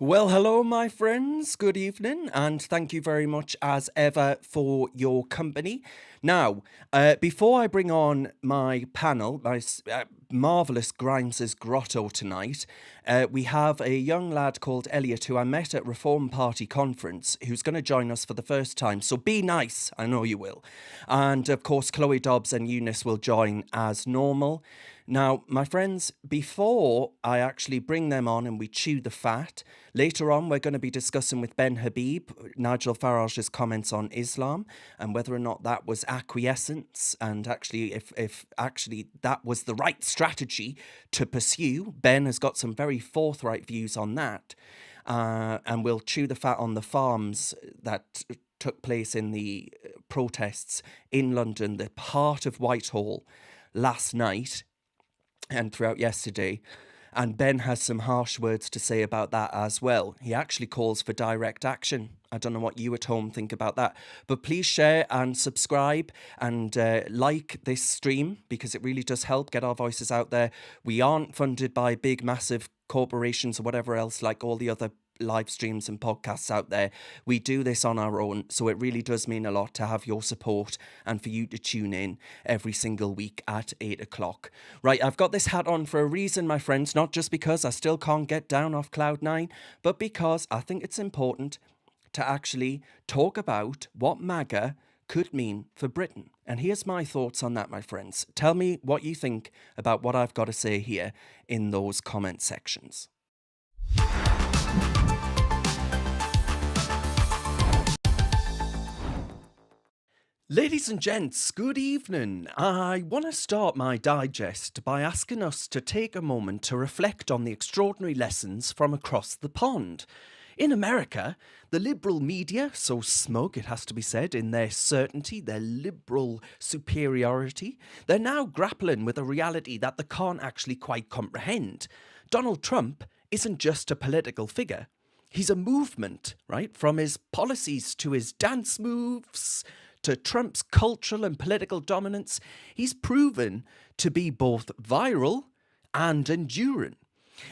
Well, hello, my friends. Good evening, and thank you very much, as ever, for your company. Now, before I bring on my panel, my marvellous Grimes's Grotto tonight, we have a young lad called Elliott who I met at Reform Party conference who's going to join us for the first time. So be nice, I know you will. And, of course, Chloe Dobbs and Younes will join as normal. Now, my friends, before I actually bring them on and we chew the fat, later on we're going to be discussing with Ben Habib, Nigel Farage's comments on Islam and whether or not that was acquiescence and actually if actually that was the right strategy to pursue. Ben has got some very forthright views on that. And we'll chew the fat on the farms that took place in the protests in London, the heart of Whitehall, last night and throughout yesterday. And Ben has some harsh words to say about that as well. He actually calls for direct action. I don't know what you at home think about that. But please share and subscribe and like this stream because it really does help get our voices out there. We aren't funded by big, massive corporations or whatever else like all the other live streams and podcasts out there. We do this on our own, so it really does mean a lot to have your support and for you to tune in every single week at 8 o'clock. Right, I've got this hat on for a reason, my friends, not just because I still can't get down off cloud nine, but because I think it's important to actually talk about what MAGA could mean for Britain. And here's my thoughts on that, my friends. Tell me what you think about what I've got to say here in those comment sections. Ladies and gents, good evening. I want to start my digest by asking us to take a moment to reflect on the extraordinary lessons from across the pond. In America, the liberal media, so smug it has to be said, in their certainty, their liberal superiority, they're now grappling with a reality that they can't actually quite comprehend. Donald Trump isn't just a political figure. He's a movement, right? From his policies to his dance moves to Trump's cultural and political dominance, he's proven to be both viral and enduring.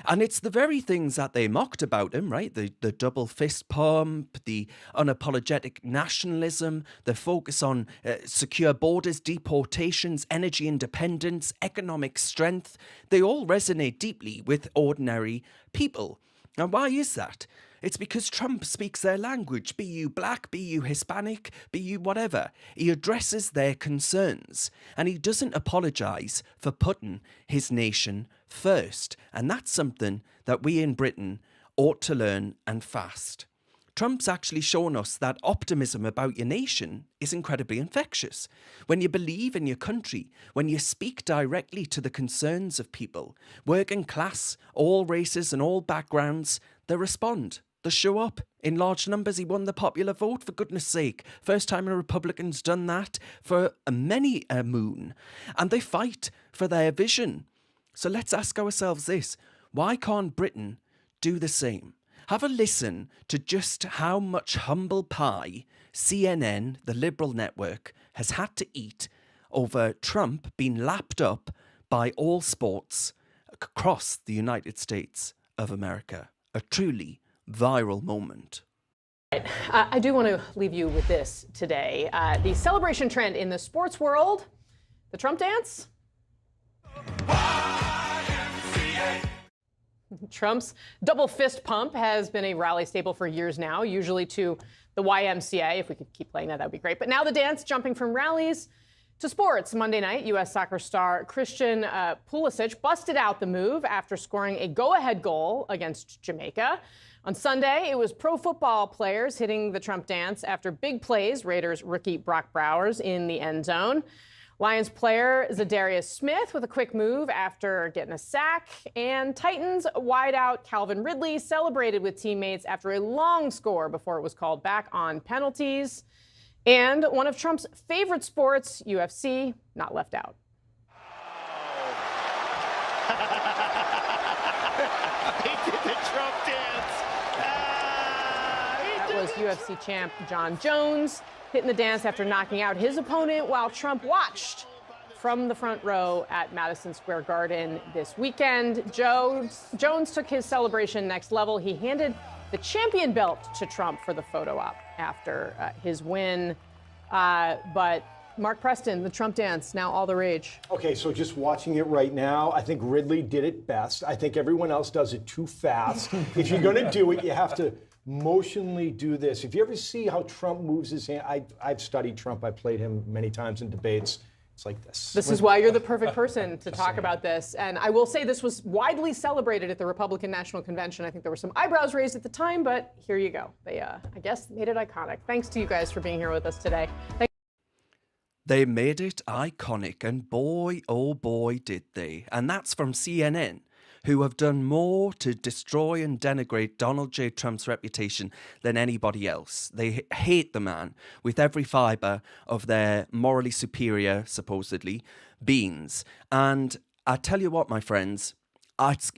And it's the very things that they mocked about him, right? The double fist pump, the unapologetic nationalism, the focus on secure borders, deportations, energy independence, economic strength. They all resonate deeply with ordinary people. And why is that? It's because Trump speaks their language, be you black, be you Hispanic, be you whatever. He addresses their concerns and he doesn't apologise for putting his nation first. And that's something that we in Britain ought to learn and fast. Trump's actually shown us that optimism about your nation is incredibly infectious. When you believe in your country, when you speak directly to the concerns of people, working class, all races and all backgrounds, they respond. They show up in large numbers. He won the popular vote, for goodness sake. First time a Republican's done that for many a moon. And they fight for their vision. So let's ask ourselves this. Why can't Britain do the same? Have a listen to just how much humble pie CNN, the liberal network, has had to eat over Trump being lapped up by all sports across the United States of America. A truly viral moment. I do want to leave you with this today. The celebration trend in the sports world, the Trump dance. Trump's double fist pump has been a rally staple for years now, usually to the YMCA. If we could keep playing that, that would be great. But now the dance jumping from rallies to sports. Monday night, U.S. soccer star Christian Pulisic busted out the move after scoring a go-ahead goal against Jamaica. On Sunday, it was pro football players hitting the Trump dance after big plays, Raiders rookie Brock Bowers in the end zone. Lions player Zadarius Smith with a quick move after getting a sack. And Titans wideout Calvin Ridley celebrated with teammates after a long score before it was called back on penalties. And one of Trump's favorite sports, UFC, not left out. He did the Trump dance. That was UFC champ John Jones hitting the dance after knocking out his opponent while Trump watched from the front row at Madison Square Garden this weekend. Jones took his celebration next level. He handed the champion belt to Trump for the photo op after his win. But Mark Preston, the Trump dance, now all the rage. Okay, so just watching it right now, I think Ridley did it best. I think everyone else does it too fast. If you're going to do it, you have to motionally do this. If you ever see how Trump moves his hand, I've studied Trump. I played him many times in debates. It's like this. This is why you're the perfect person to talk about this. And I will say this was widely celebrated at the Republican National Convention. I think there were some eyebrows raised at the time, but here you go. They, I guess, made it iconic. Thanks to you guys for being here with us today. They made it iconic, and boy, oh boy, did they. And that's from CNN, who have done more to destroy and denigrate Donald J. Trump's reputation than anybody else. They hate the man with every fibre of their morally superior, supposedly, beings. And I tell you what, my friends,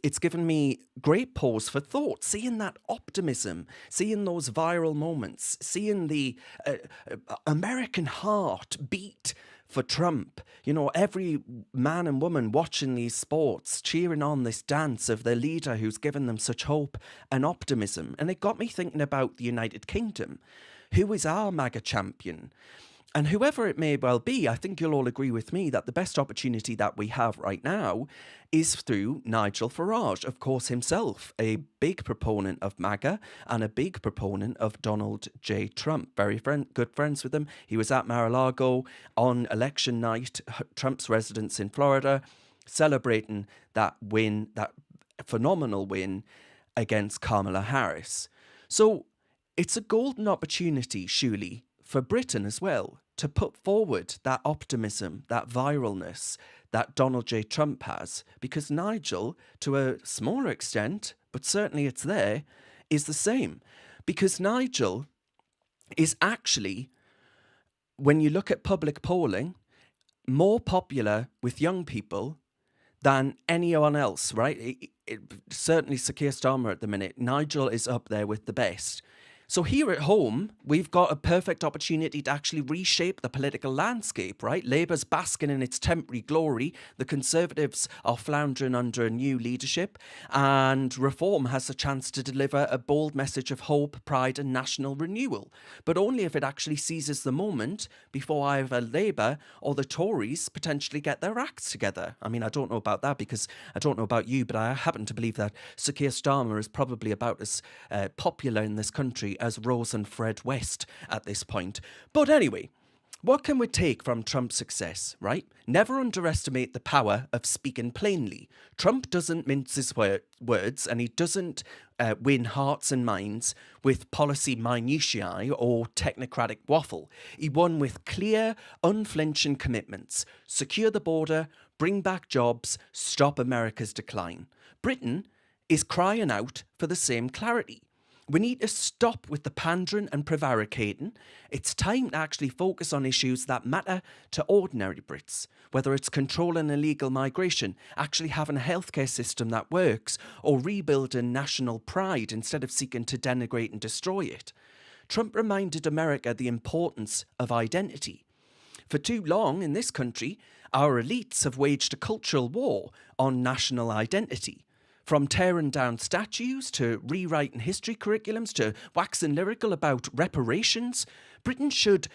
it's given me great pause for thought, seeing that optimism, seeing those viral moments, seeing the American heart beat for Trump. You know, every man and woman watching these sports, cheering on this dance of their leader who's given them such hope and optimism. And it got me thinking about the United Kingdom. Who is our MAGA champion? And whoever it may well be, I think you'll all agree with me that the best opportunity that we have right now is through Nigel Farage, of course himself, a big proponent of MAGA and a big proponent of Donald J. Trump. Very good friends with him. He was at Mar-a-Lago on election night, Trump's residence in Florida, celebrating that win, that phenomenal win against Kamala Harris. So it's a golden opportunity, surely, for Britain as well, to put forward that optimism, that viralness that Donald J. Trump has, because Nigel, to a smaller extent, but certainly it's there, is the same. Because Nigel is actually, when you look at public polling, more popular with young people than anyone else, right? Certainly Sir Keir Starmer at the minute. Nigel is up there with the best. So here at home, we've got a perfect opportunity to actually reshape the political landscape, right? Labour's basking in its temporary glory. The Conservatives are floundering under new leadership. And Reform has a chance to deliver a bold message of hope, pride and national renewal. But only if it actually seizes the moment before either Labour or the Tories potentially get their acts together. I mean, I don't know about that because I don't know about you, but I happen to believe that Sir Keir Starmer is probably about as popular in this country as Rose and Fred West at this point. But anyway, what can we take from Trump's success, right? Never underestimate the power of speaking plainly. Trump doesn't mince his words, and he doesn't win hearts and minds with policy minutiae or technocratic waffle. He won with clear, unflinching commitments. Secure the border, bring back jobs, stop America's decline. Britain is crying out for the same clarity. We need to stop with the pandering and prevaricating. It's time to actually focus on issues that matter to ordinary Brits, whether it's controlling illegal migration, actually having a healthcare system that works, or rebuilding national pride instead of seeking to denigrate and destroy it. Trump reminded America the importance of identity. For too long in this country, our elites have waged a cultural war on national identity. From tearing down statues to rewriting history curriculums to waxing lyrical about reparations, Britain should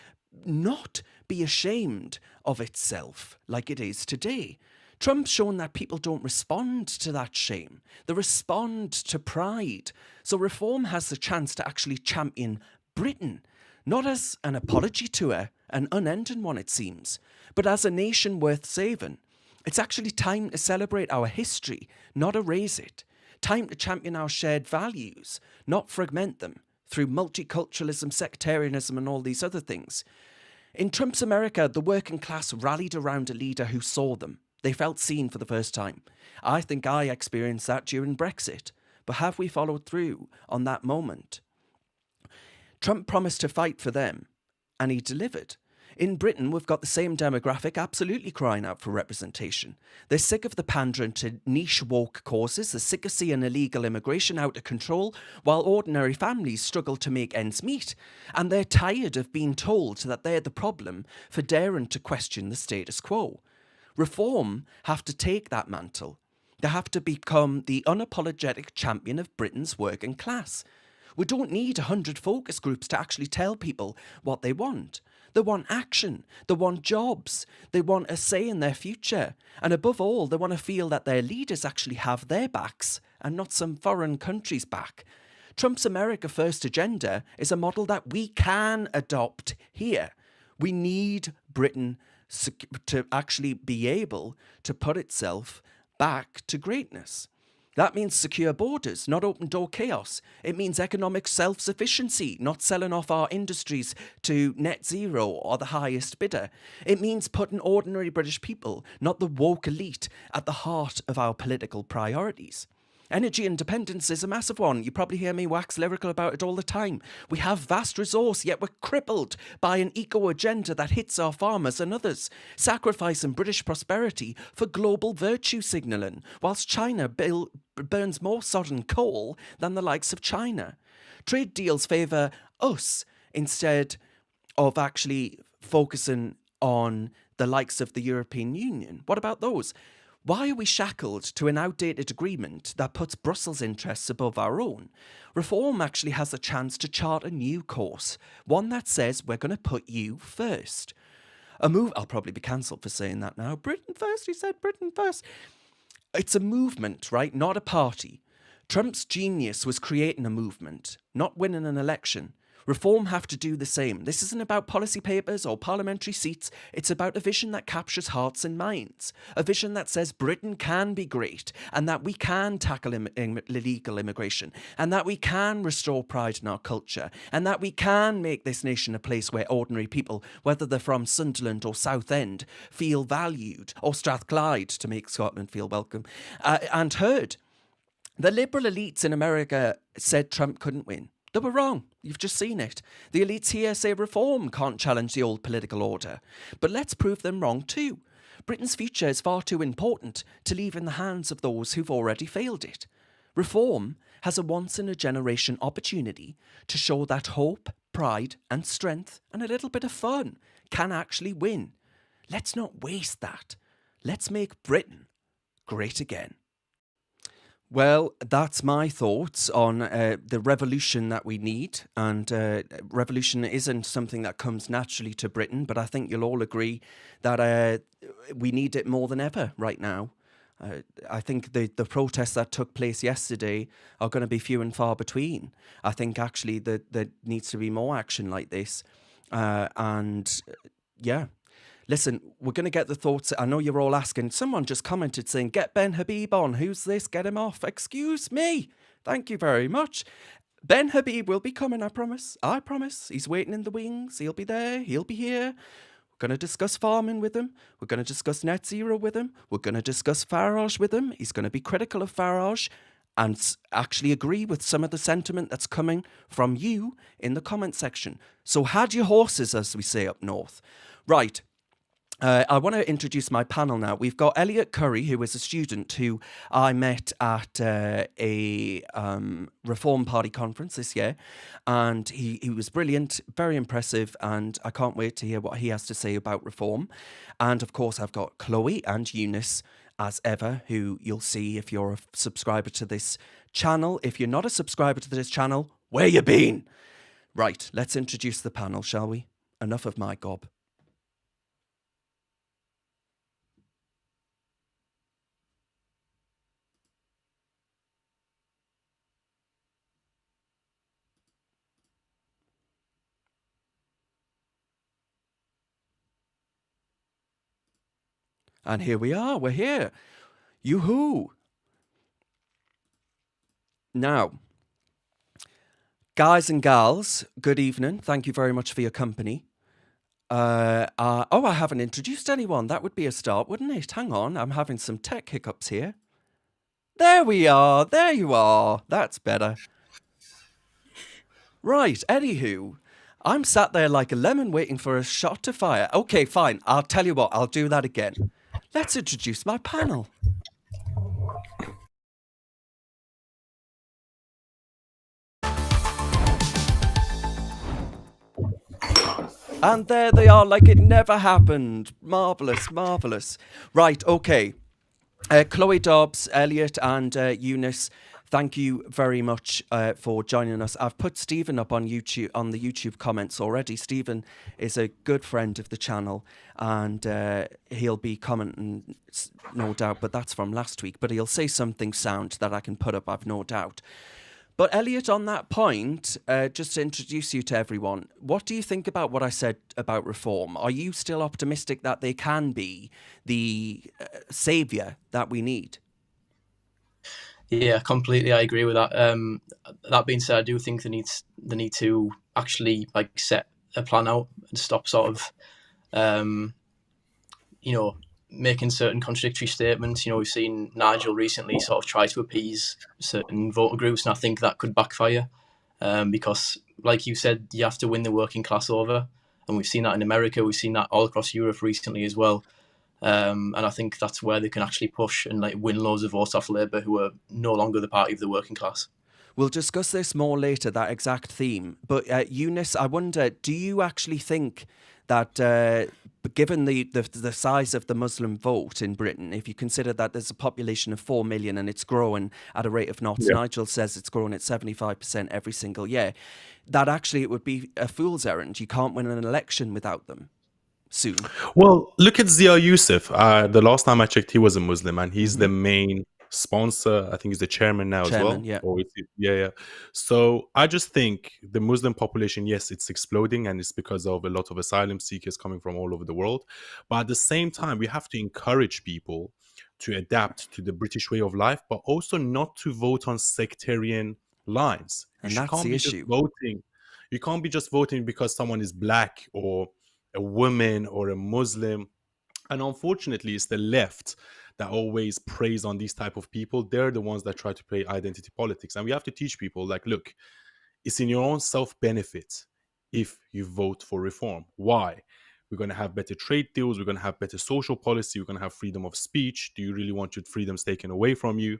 not be ashamed of itself like it is today. Trump's shown that people don't respond to that shame. They respond to pride. So Reform has the chance to actually champion Britain, not as an apology to her, an unending one it seems, but as a nation worth saving. It's actually time to celebrate our history, not erase it. Time to champion our shared values, not fragment them through multiculturalism, sectarianism, and all these other things. In Trump's America, the working class rallied around a leader who saw them. They felt seen for the first time. I think I experienced that during Brexit. But have we followed through on that moment? Trump promised to fight for them, and he delivered. In Britain, we've got the same demographic absolutely crying out for representation. They're sick of the pandering to niche woke causes. They're sick of seeing illegal immigration out of control while ordinary families struggle to make ends meet. And they're tired of being told that they're the problem for daring to question the status quo. Reform have to take that mantle. They have to become the unapologetic champion of Britain's working class. We don't need 100 focus groups to actually tell people what they want. They want action. They want jobs. They want a say in their future. And above all, they want to feel that their leaders actually have their backs and not some foreign country's back. Trump's America First agenda is a model that we can adopt here. We need Britain to actually be able to put itself back to greatness. That means secure borders, not open door chaos. It means economic self-sufficiency, not selling off our industries to net zero or the highest bidder. It means putting ordinary British people, not the woke elite, at the heart of our political priorities. Energy independence is a massive one. You probably hear me wax lyrical about it all the time. We have vast resource, yet we're crippled by an eco agenda that hits our farmers and others, sacrificing British prosperity for global virtue signalling, whilst China burns more sodden coal than the likes of China. Trade deals favour us instead of actually focusing on the likes of the European Union. What about those? Why are we shackled to an outdated agreement that puts Brussels' interests above our own? Reform actually has a chance to chart a new course, one that says we're going to put you first. I'll probably be cancelled for saying that now. Britain first, he said, Britain first. It's a movement, right? Not a party. Trump's genius was creating a movement, not winning an election. Reform have to do the same. This isn't about policy papers or parliamentary seats. It's about a vision that captures hearts and minds. A vision that says Britain can be great and that we can tackle illegal immigration and that we can restore pride in our culture and that we can make this nation a place where ordinary people, whether they're from Sunderland or Southend, feel valued, or Strathclyde to make Scotland feel welcome, and heard. The liberal elites in America said Trump couldn't win. They were wrong. You've just seen it. The elites here say reform can't challenge the old political order. But let's prove them wrong too. Britain's future is far too important to leave in the hands of those who've already failed it. Reform has a once-in-a-generation opportunity to show that hope, pride and strength and a little bit of fun can actually win. Let's not waste that. Let's make Britain great again. Well, that's my thoughts on the revolution that we need. And revolution isn't something that comes naturally to Britain, but I think you'll all agree that we need it more than ever right now. I think the protests that took place yesterday are going to be few and far between. I think actually that there needs to be more action like this. Listen, we're going to get the thoughts. I know you're all asking. Someone just commented saying, get Ben Habib on. Who's this? Get him off. Excuse me. Thank you very much. Ben Habib will be coming, I promise. I promise. He's waiting in the wings. He'll be there. He'll be here. We're going to discuss farming with him. We're going to discuss net zero with him. We're going to discuss Farage with him. He's going to be critical of Farage and actually agree with some of the sentiment that's coming from you in the comment section. So had your horses, as we say up north. Right. I want to introduce my panel now. We've got Elliott Curry, who is a student who I met at a Reform Party conference this year. And he was brilliant, very impressive, and I can't wait to hear what he has to say about reform. And, of course, I've got Chloe and Younes, as ever, who you'll see if you're a subscriber to this channel. If you're not a subscriber to this channel, where you been? Right, let's introduce the panel, shall we? Enough of my gob. And here we are, we're here. Yoo-hoo. Now, guys and gals, good evening. Thank you very much for your company. I haven't introduced anyone. That would be a start, wouldn't it? Hang on, I'm having some tech hiccups here. There we are. There you are. That's better. Right, anywho. I'm sat there like a lemon waiting for a shot to fire. Okay, fine. I'll tell you what. I'll do that again. Let's introduce my panel. And there they are, like it never happened. Marvellous, marvellous. Right, okay. Chloe, Dobbs, Elliott and Younes, Thank you very much for joining us. I've put Stephen up on YouTube, on the YouTube comments already. Stephen is a good friend of the channel, and he'll be commenting, no doubt, but that's from last week. But he'll say something sound that I can put up, I've no doubt. But Elliott, on that point, just to introduce you to everyone, what do you think about what I said about reform? Are you still optimistic that they can be the saviour that we need? Yeah, completely. I agree with that. That being said, I do think they need to actually like set a plan out and stop sort of, making certain contradictory statements. We've seen Nigel recently sort of try to appease certain voter groups, and I think that could backfire because, like you said, you have to win the working class over, and we've seen that in America. We've seen that all across Europe recently as well. And I think that's where they can actually push and like win loads of votes off Labour, who are no longer the party of the working class. We'll discuss this more later, that exact theme. But Younes, I wonder, do you actually think that given the size of the Muslim vote in Britain, if you consider that there's a population of 4 million and it's growing at a rate of knots, Nigel says it's growing at 75% every single year, that actually it would be a fool's errand. You can't win an election without them soon. Well, look at Zia Youssef. The last time I checked, he was a Muslim, and he's the main sponsor. I think he's the chairman now as well. Yeah. Yeah. So I just think the Muslim population, yes, it's exploding, and it's because of a lot of asylum seekers coming from all over the world. But at the same time, we have to encourage people to adapt to the British way of life, but also not to vote on sectarian lines. And that's the issue. You can't be just voting because someone is black or a woman or a Muslim. And unfortunately, it's the left that always preys on these type of people. They're the ones that try to play identity politics. And we have to teach people, like, look, it's in your own self-benefit if you vote for reform. Why? We're going to have better trade deals. We're going to have better social policy. We're going to have freedom of speech. Do you really want your freedoms taken away from you?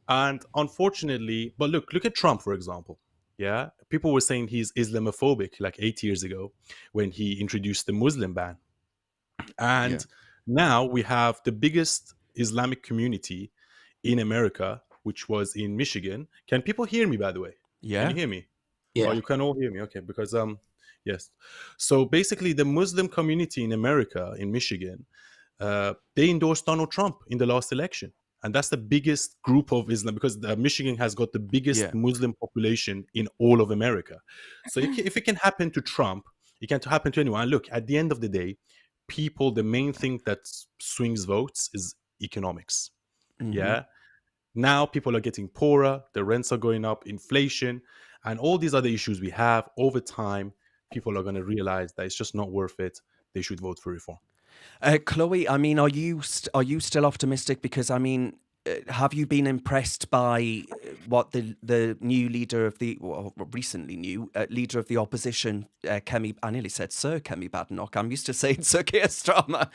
And unfortunately, but look at Trump, for example. Yeah, people were saying he's Islamophobic like 8 years ago when he introduced the Muslim ban. And now we have the biggest Islamic community in America, which was in Michigan. Can people hear me, by the way? Yeah. Can you hear me? Yeah. Oh, you can all hear me. Okay, because yes. So basically, the Muslim community in America, in Michigan, they endorsed Donald Trump in the last election. And that's the biggest group of Islam, because Michigan has got the biggest Muslim population in all of America. So if it can happen to Trump, it can happen to anyone. And look, at the end of the day, people, the main thing that swings votes is economics. Yeah. Now people are getting poorer, the rents are going up, inflation, and all these other issues we have. Over time, people are going to realize that it's just not worth it. They should vote for reform. Chloe, I mean, are you still optimistic? Because I mean, have you been impressed by what the new leader of the recently new leader of the opposition, Kemi? I nearly said Sir Kemi Badenoch. I'm used to saying Sir Keir Starmer.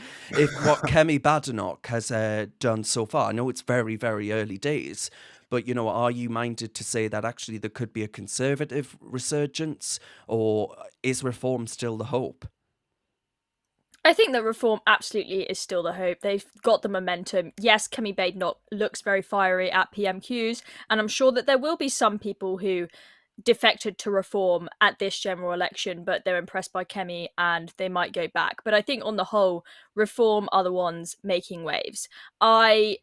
What Kemi Badenoch has done so far. I know it's very, very early days, but are you minded to say that actually there could be a conservative resurgence, or is reform still the hope? I think that reform absolutely is still the hope. They've got the momentum. Yes, Kemi Badenoch looks very fiery at PMQs, and I'm sure that there will be some people who defected to reform at this general election, but they're impressed by Kemi and they might go back. But I think on the whole, reform are the ones making waves. I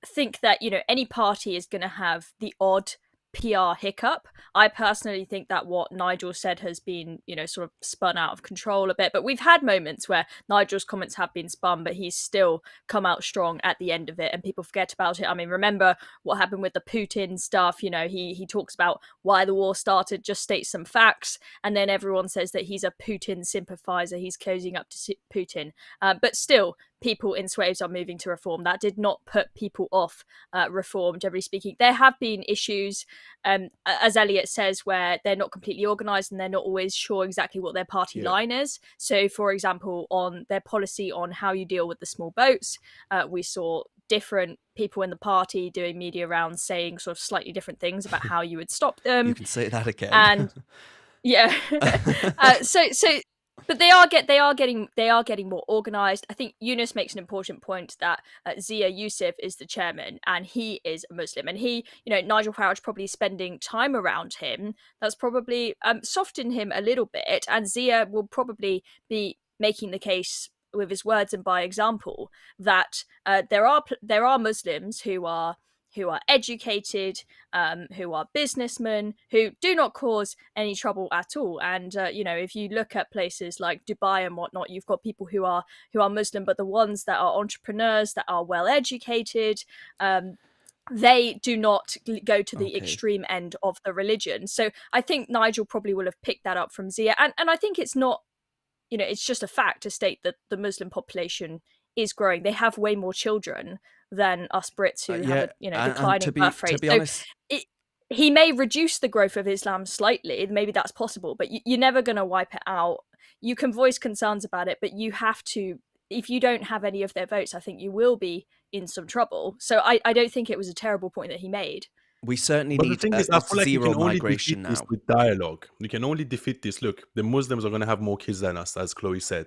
think that, any party is going to have the odd PR hiccup. I personally think that what Nigel said has been, sort of spun out of control a bit, but we've had moments where Nigel's comments have been spun, but he's still come out strong at the end of it and people forget about it. I mean, remember what happened with the Putin stuff. He talks about why the war started, just states some facts, and then everyone says that he's a Putin sympathizer, he's cozying up to Putin. But still, people in swaves are moving to reform. That did not put people off reform, generally speaking. There have been issues, as Elliott says, where they're not completely organised and they're not always sure exactly what their party line is. So, for example, on their policy on how you deal with the small boats, we saw different people in the party doing media rounds saying sort of slightly different things about how you would stop them. You can say that again. And yeah. So But they are getting more organised. I think Younes makes an important point that Zia Yusuf is the chairman and he is a Muslim, and he, Nigel Farage probably spending time around him. That's probably softened him a little bit, and Zia will probably be making the case with his words and by example that there are Muslims who are educated, who are businessmen, who do not cause any trouble at all. And if you look at places like Dubai and whatnot, you've got people who are Muslim, but the ones that are entrepreneurs, that are well educated, they do not go to the extreme end of the religion. So I think Nigel probably will have picked that up from Zia, and I think it's not, it's just a fact to state that the Muslim population is growing. They have way more children than us Brits who have a declining birth rate. To be honest, he may reduce the growth of Islam slightly. Maybe that's possible, but you're never going to wipe it out. You can voice concerns about it, but you have to. If you don't have any of their votes, I think you will be in some trouble. So I don't think it was a terrible point that he made. We certainly but need the thing is, I feel like zero you can only migration defeat now. this with dialogue. You can only defeat this. Look, the Muslims are going to have more kids than us, as Chloe said.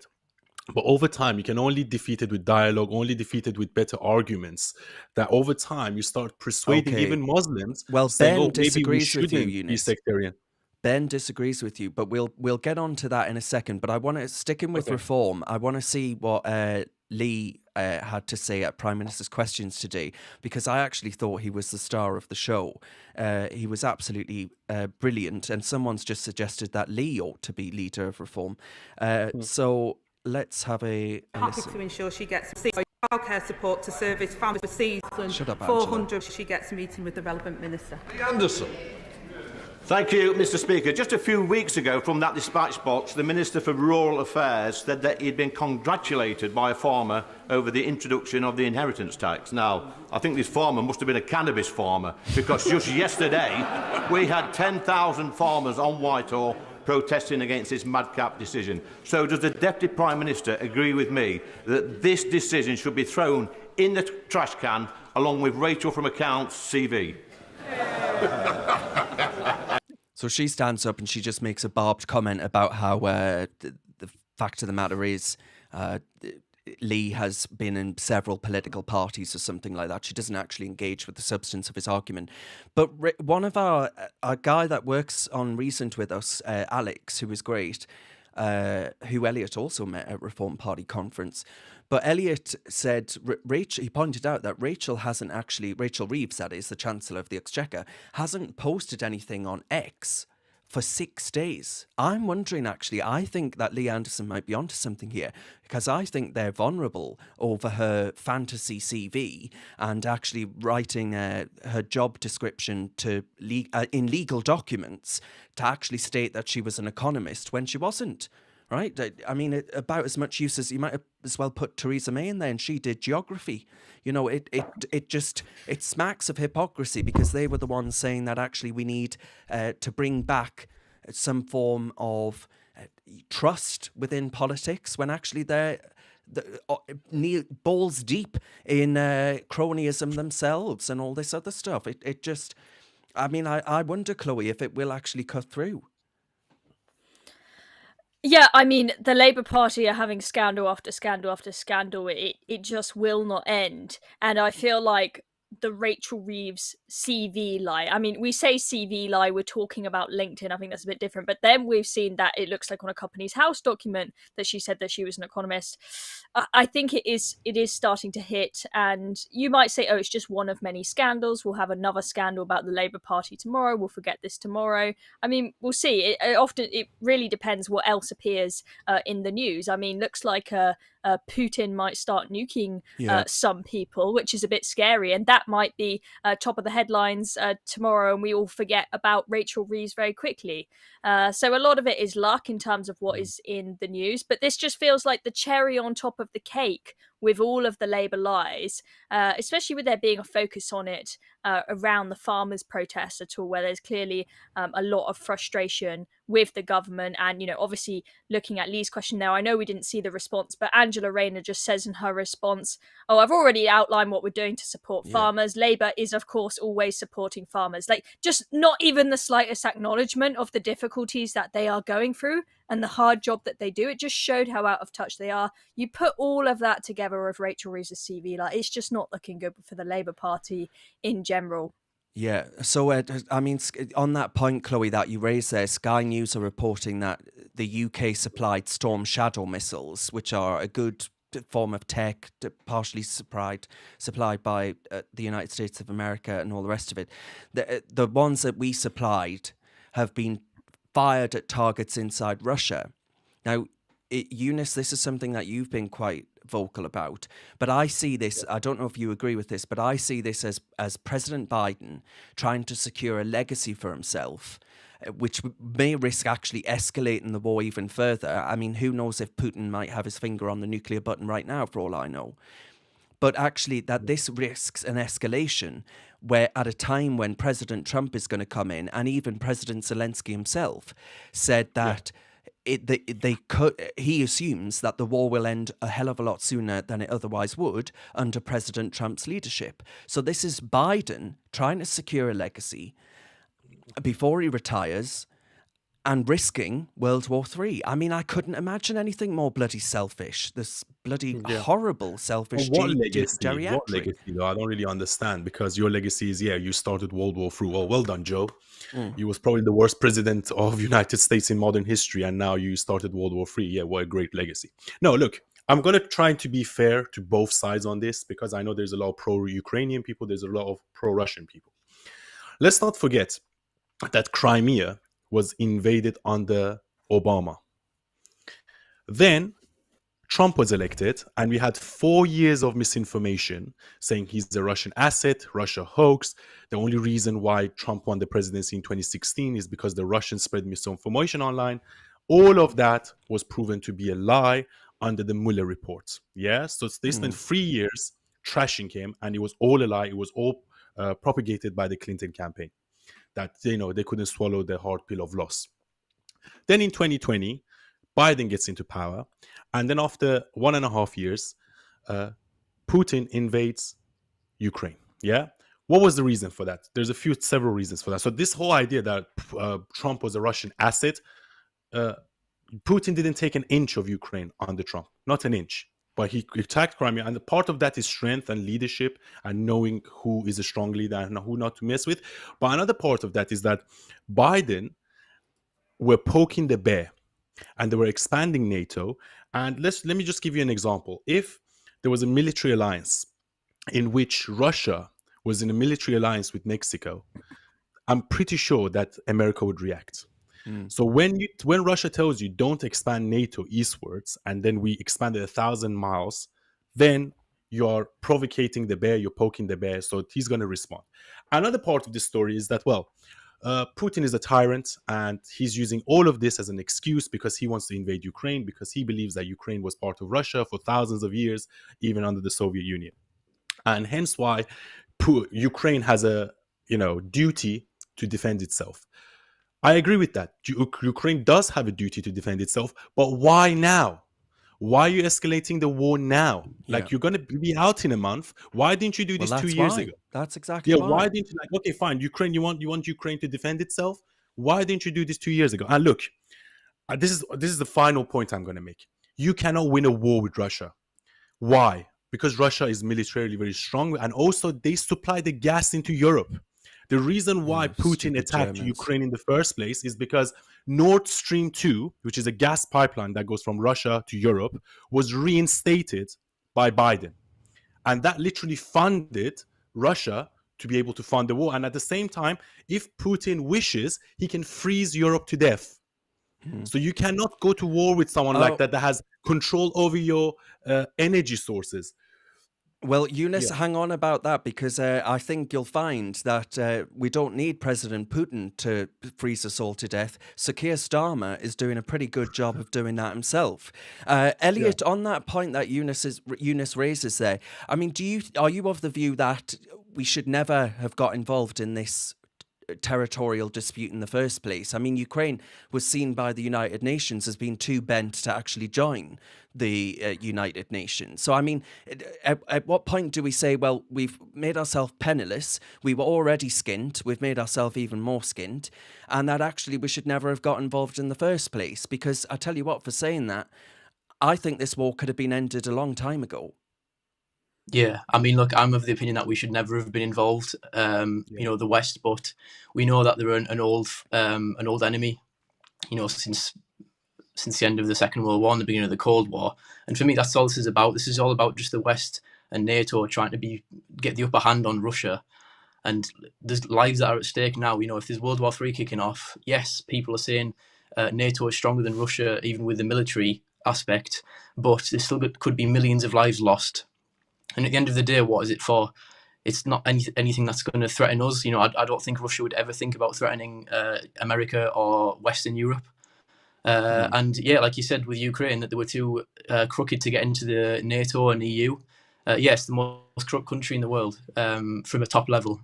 But over time, you can only defeat it with dialogue, only defeat it with better arguments. That over time, you start persuading even Muslims. Well, saying, Ben maybe we disagrees with you, shouldn't be Younes. sectarian. Ben disagrees with you, but we'll get on to that in a second. But I want to stick in with reform. I want to see what Lee had to say at Prime Minister's Questions today, because I actually thought he was the star of the show. He was absolutely brilliant, and someone's just suggested that Lee ought to be leader of reform. So let's have a happy listen. to ensure she gets childcare support to service families overseas. Shut up, Angela. 400 she gets a meeting with the relevant minister. Anderson. Thank you, Mr Speaker. Just a few weeks ago from that dispatch box, the Minister for Rural Affairs said that he'd been congratulated by a farmer over the introduction of the inheritance tax. Now, I think this farmer must have been a cannabis farmer, because just yesterday we had 10,000 farmers on Whitehall protesting against this madcap decision. So does the Deputy Prime Minister agree with me that this decision should be thrown in the trash can along with Rachel from Accounts' CV? So she stands up and she just makes a barbed comment about how the fact of the matter is Lee has been in several political parties or something like that. She doesn't actually engage with the substance of his argument. But one of our guy that works on Recent with us, Alex, who is great, who Elliott also met at Reform Party conference. But Elliott said, he pointed out that Rachel Reeves, that is, the Chancellor of the Exchequer, hasn't posted anything on X for 6 days. I'm wondering, actually, I think that Lee Anderson might be onto something here, because I think they're vulnerable over her fantasy CV and actually writing her job description in legal documents to actually state that she was an economist when she wasn't. Right? I mean, about as much use as you might as well put Theresa May in there, and she did geography. It smacks of hypocrisy, because they were the ones saying that actually we need to bring back some form of trust within politics, when actually they're balls deep in cronyism themselves and all this other stuff. I wonder, Chloe, if it will actually cut through. Yeah, I mean, the Labour Party are having scandal after scandal after scandal. It just will not end. And I feel like the Rachel Reeves CV lie. I mean, we say CV lie, we're talking about LinkedIn. I think that's a bit different. But then we've seen that it looks like on a Companies House document that she said that she was an economist. I think it is starting to hit. And you might say, oh, it's just one of many scandals. We'll have another scandal about the Labour Party tomorrow. We'll forget this tomorrow. I mean, we'll see. It really depends what else appears in the news. I mean, looks like Putin might start nuking some people, which is a bit scary. And that might be top of the headlines tomorrow, and we all forget about Rachel Reeves very quickly. So a lot of it is luck in terms of what is in the news. But this just feels like the cherry on top of the cake with all of the Labour lies, especially with there being a focus on it around the farmers' protests at all, where there's clearly a lot of frustration with the government. And, obviously looking at Lee's question now, I know we didn't see the response, but Angela Rayner just says in her response, oh, I've already outlined what we're doing to support farmers. Labour is, of course, always supporting farmers. Like, just not even the slightest acknowledgement of the difficulties that they are going through and the hard job that they do. It just showed how out of touch they are. You put all of that together with Rachel Reeves' CV, like, it's just not looking good for the Labour Party in general. Yeah. So, I mean, on that point, Chloe, that you raised there, Sky News are reporting that the UK supplied Storm Shadow missiles, which are a good form of tech, partially supplied by the United States of America and all the rest of it. The ones that we supplied have been fired at targets inside Russia. Now, Younes, this is something that you've been quite vocal about, but I see this, I don't know if you agree with this, but I see this as President Biden trying to secure a legacy for himself, which may risk actually escalating the war even further. I mean, who knows if Putin might have his finger on the nuclear button right now, for all I know. But actually that this risks an escalation where at a time when President Trump is going to come in, and even President Zelensky himself said that he assumes that the war will end a hell of a lot sooner than it otherwise would under President Trump's leadership. So this is Biden trying to secure a legacy before he retires and risking World War III. I mean, I couldn't imagine anything more bloody selfish. This bloody horrible selfish geriatric. What legacy, though? I don't really understand, because your legacy is, you started World War III. Oh, well done, Joe. You was probably the worst president of United States in modern history, and now you started World War III. Yeah, what a great legacy. No, look, I'm going to try to be fair to both sides on this, because I know there's a lot of pro-Ukrainian people, there's a lot of pro-Russian people. Let's not forget that Crimea was invaded under Obama. Then Trump was elected, and we had 4 years of misinformation saying he's a Russian asset, Russia hoax. The only reason why Trump won the presidency in 2016 is because the Russians spread misinformation online. All of that was proven to be a lie under the Mueller report. Yeah, so they spent 3 years trashing him, and it was all a lie. It was all propagated by the Clinton campaign, that they couldn't swallow the hard pill of loss. Then in 2020, Biden gets into power, and then after 1.5 years, Putin invades Ukraine. Yeah, what was the reason for that? There's several reasons for that. So this whole idea that Trump was a Russian asset, Putin didn't take an inch of Ukraine under Trump, not an inch. But he attacked Crimea, and part of that is strength and leadership and knowing who is a strong leader and who not to mess with. But another part of that is that Biden were poking the bear, and they were expanding NATO. And let me just give you an example. If there was a military alliance in which Russia was in a military alliance with Mexico, I'm pretty sure that America would react. So when Russia tells you don't expand NATO eastwards, and then we expanded 1,000 miles, then you're provocating the bear, you're poking the bear, so he's going to respond. Another part of the story is that, Putin is a tyrant, and he's using all of this as an excuse because he wants to invade Ukraine, because he believes that Ukraine was part of Russia for thousands of years, even under the Soviet Union. And hence why Ukraine has a duty to defend itself. I agree with that. Ukraine does have a duty to defend itself, but why now? Why are you escalating the war now? Like, you're going to be out in a month. Why didn't you do this 2 years ago? That's exactly why. Why didn't you, okay, fine, Ukraine, you want Ukraine to defend itself? Why didn't you do this 2 years ago? And look, this is the final point I'm going to make. You cannot win a war with Russia. Why? Because Russia is militarily very strong, and also they supply the gas into Europe. The reason why Putin attacked Ukraine in the first place is because Nord Stream 2, which is a gas pipeline that goes from Russia to Europe, was reinstated by Biden. And that literally funded Russia to be able to fund the war. And at the same time, if Putin wishes, he can freeze Europe to death. So you cannot go to war with someone like that has control over your energy sources. Well, Younes, hang on about that, because I think you'll find that we don't need President Putin to freeze us all to death. So Keir Starmer is doing a pretty good job of doing that himself. Elliott, on that point that Younes raises there, I mean, are you of the view that we should never have got involved in this territorial dispute in the first place. I mean, Ukraine was seen by the United Nations as being too bent to actually join the United Nations. So, I mean, at what point do we say, well, we've made ourselves penniless, we were already skint, we've made ourselves even more skint, and that actually we should never have got involved in the first place? Because I tell you what, for saying that, I think this war could have been ended a long time ago. Yeah, I mean, look, I'm of the opinion that we should never have been involved. The West, but we know that they're an old enemy. Since the end of the Second World War and the beginning of the Cold War. And for me, that's all this is about. This is all about just the West and NATO trying to get the upper hand on Russia. And there's lives that are at stake now. If there's World War III kicking off, yes, people are saying NATO is stronger than Russia, even with the military aspect, but there still could be millions of lives lost. And at the end of the day, what is it for? It's not anything that's going to threaten us. I don't think Russia would ever think about threatening America or Western Europe. And yeah, like you said with Ukraine, that they were too crooked to get into the NATO and EU. Yes, the most corrupt country in the world from a top level.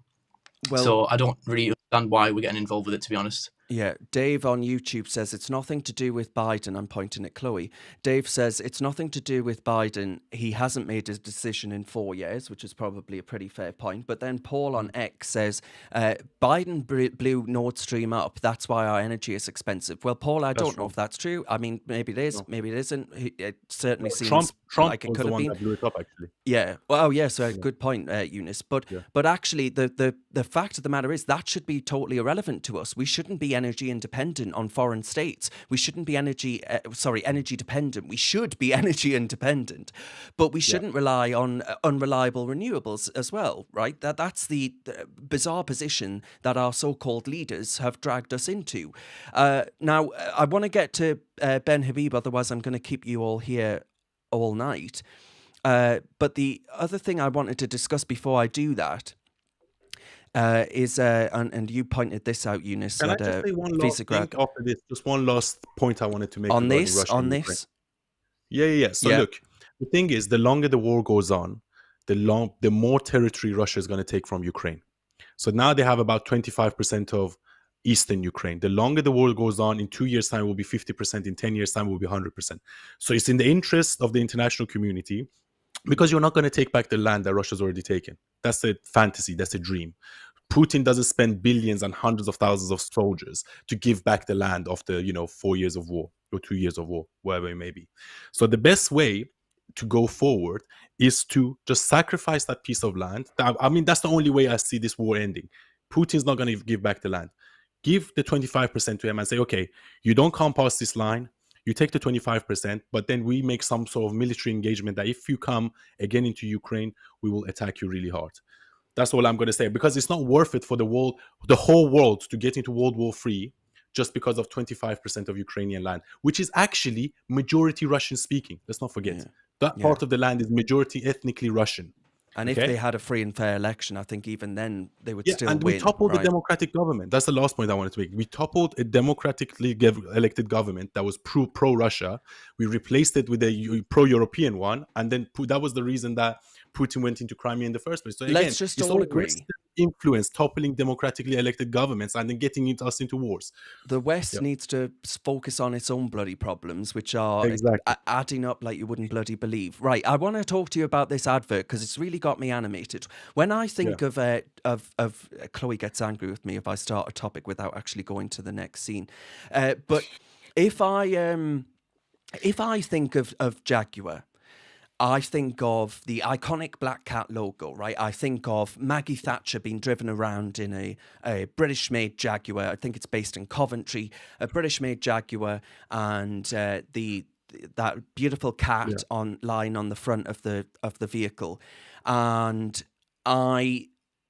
Well, so I don't really understand why we're getting involved with it, to be honest. Yeah, Dave on YouTube says it's nothing to do with Biden. I'm pointing at Chloe. Dave says it's nothing to do with Biden. He hasn't made his decision in 4 years, which is probably a pretty fair point. But then Paul on X says Biden blew Nord Stream up. That's why our energy is expensive. Well, Paul, I don't know if that's true. I mean, maybe it is, maybe it isn't. It certainly seems Trump like it was could the have one been. that blew it up, actually. Yeah. Well, yeah. So good point, Younes. But actually, the fact of the matter is that should be totally irrelevant to us. We shouldn't be energy independent on foreign states. We shouldn't be energy dependent. We should be energy independent, but we shouldn't rely on unreliable renewables as well, right? That's the bizarre position that our so-called leaders have dragged us into. Now, I want to get to Ben Habib, otherwise I'm going to keep you all here all night. But the other thing I wanted to discuss before I do that is, and you pointed this out, Younes. Can I just say one last thing after this? Just one last point I wanted to make on regarding this. Russia On and this. Ukraine. Yeah. So look, the thing is, the longer the war goes on, the more territory Russia is going to take from Ukraine. So now they have about 25% of eastern Ukraine. The longer the war goes on, in 2 years' time, it will be 50%. In 10 years' time, it will be 100%. So it's in the interest of the international community, because you're not going to take back the land that Russia's already taken. That's a fantasy. That's a dream. Putin doesn't spend billions and hundreds of thousands of soldiers to give back the land after 4 years of war or 2 years of war, whatever it may be. So the best way to go forward is to just sacrifice that piece of land. I mean, that's the only way I see this war ending. Putin's not going to give back the land. Give the 25% to him and say, okay, you don't come past this line. You take the 25%, but then we make some sort of military engagement that if you come again into Ukraine, we will attack you really hard. That's all I'm going to say, because it's not worth it for the whole world to get into World War III just because of 25% of Ukrainian land, which is actually majority Russian speaking. Let's not forget. That part of the land is majority ethnically Russian. And if they had a free and fair election, I think even then they would still win. And we toppled the democratic government. That's the last point I wanted to make. We toppled a democratically elected government that was pro-Russia. We replaced it with a pro-European one. And then that was the reason that Putin went into Crimea in the first place. So again, let's just all agree. Western influence, toppling democratically elected governments and then getting us into wars. The West needs to focus on its own bloody problems, which are adding up like you wouldn't bloody believe. Right, I want to talk to you about this advert because it's really got me animated. When I think of Chloe gets angry with me if I start a topic without actually going to the next scene. But if I think of Jaguar, I think of the iconic black cat logo, right? I think of Maggie Thatcher being driven around in a British-made Jaguar. I think it's based in Coventry, a British-made Jaguar, and that beautiful cat lying on the front of the vehicle. And I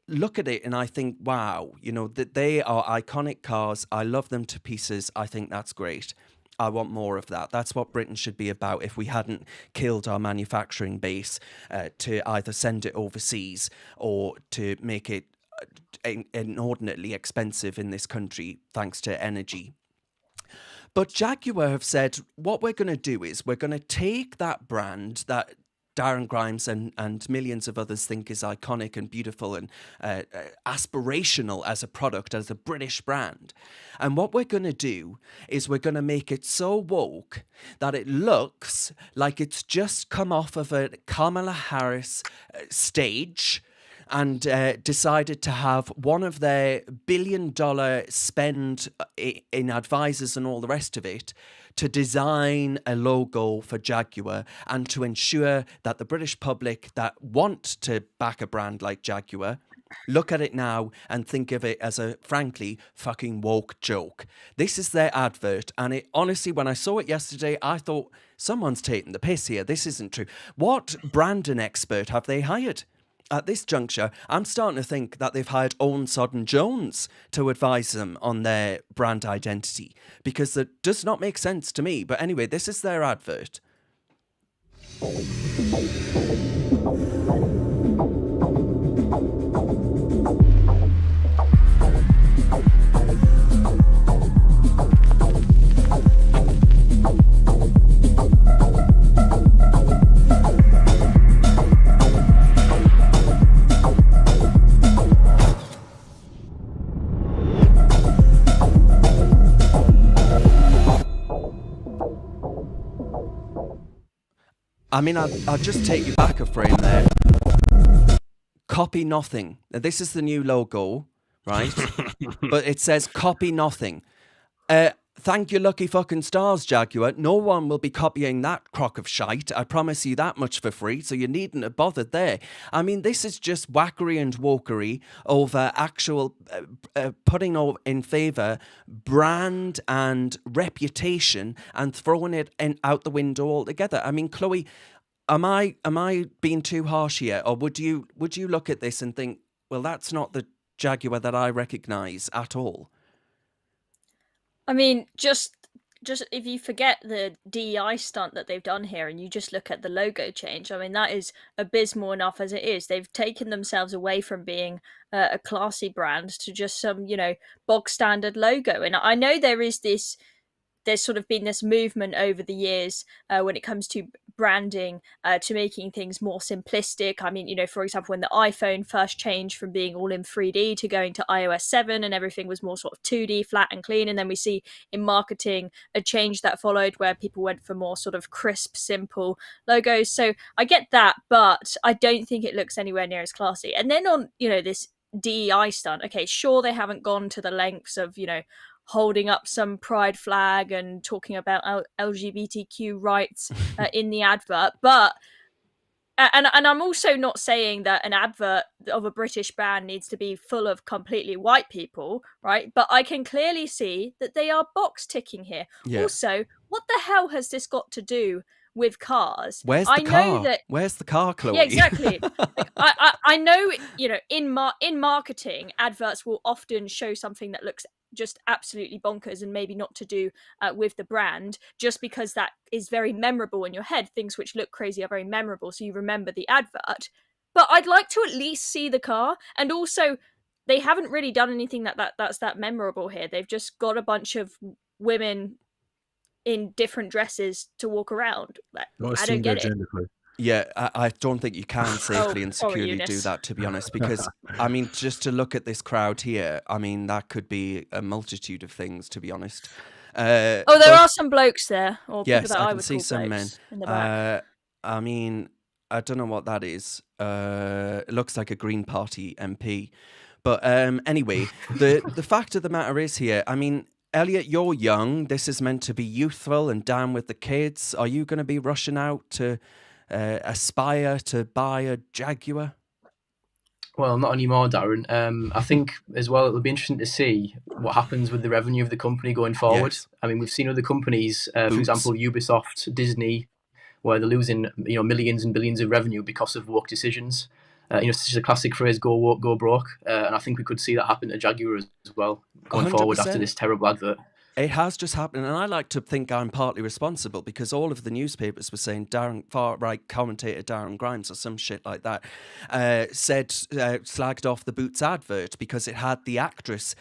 look at it and I think, wow, that they are iconic cars. I love them to pieces. I think that's great. I want more of that. That's what Britain should be about if we hadn't killed our manufacturing base to either send it overseas or to make it inordinately expensive in this country thanks to energy. But Jaguar have said what we're going to do is we're going to take that brand, that Darren Grimes and millions of others think is iconic and beautiful and aspirational as a product, as a British brand. And what we're going to do is we're going to make it so woke that it looks like it's just come off of a Kamala Harris stage and decided to have one of their $1 billion spend in advisors and all the rest of it to design a logo for Jaguar and to ensure that the British public that want to back a brand like Jaguar look at it now and think of it as a, frankly, fucking woke joke. This is their advert, and it honestly, when I saw it yesterday, I thought, someone's taking the piss here. This isn't true. What branding expert have they hired? At this juncture, I'm starting to think that they've hired Owen Sodden-Jones to advise them on their brand identity, because it does not make sense to me. But anyway, this is their advert. I mean, I'll just take you back a frame there. Copy nothing. Now, this is the new logo, right? But it says copy nothing. Thank you, lucky fucking stars, Jaguar. No one will be copying that crock of shite. I promise you that much for free, so you needn't have bothered there. I mean, this is just wackery and wokery over actual putting in favour brand and reputation and throwing it out the window altogether. I mean, Chloe, am I being too harsh here, or would you look at this and think, well, that's not the Jaguar that I recognise at all? I mean, just if you forget the DEI stunt that they've done here and you just look at the logo change, I mean, that is abysmal enough as it is. They've taken themselves away from being a classy brand to just some, bog standard logo. And I know there's sort of been this movement over the years when it comes to branding to making things more simplistic. I mean, for example, when the iPhone first changed from being all in 3D to going to iOS 7 and everything was more sort of 2D, flat and clean. And then we see in marketing a change that followed where people went for more sort of crisp, simple logos. So I get that, but I don't think it looks anywhere near as classy. And then on, this DEI stunt, okay, sure, they haven't gone to the lengths of, holding up some pride flag and talking about LGBTQ rights in the advert. But, and I'm also not saying that an advert of a British brand needs to be full of completely white people, right? But I can clearly see that they are box ticking here. Yeah. Also, what the hell has this got to do with cars? Where's the car? Where's the car, Chloe? Yeah, exactly. I know, in marketing, adverts will often show something that looks just absolutely bonkers and maybe not to do with the brand, just because that is very memorable in your head. Things which look crazy are very memorable, so you remember the advert. But I'd like to at least see the car. And also, they haven't really done anything that's that memorable here. They've just got a bunch of women in different dresses to walk around. I don't get it. Yeah, I don't think you can safely and securely do that, to be honest, because, I mean, just to look at this crowd here, I mean, that could be a multitude of things, to be honest. There are some blokes there, or yes, people that I would see call some men in the back. I mean, I don't know what that is. It looks like a Green Party MP. But anyway, the fact of the matter is here, I mean, Elliott, you're young. This is meant to be youthful and down with the kids. Are you going to be rushing out to aspire to buy a Jaguar? Well, not anymore, Darren. I think as well it'll be interesting to see what happens with the revenue of the company going forward. Yes. I mean, we've seen other companies, for example, Ubisoft, Disney, where they're losing millions and billions of revenue because of woke decisions. Such a classic phrase, go woke, go broke. And I think we could see that happen to Jaguar as well going 100%. Forward after this terrible advert. It has just happened, and I like to think I'm partly responsible because all of the newspapers were saying far-right commentator Darren Grimes or some shit like that slagged off the Boots advert because it had the actress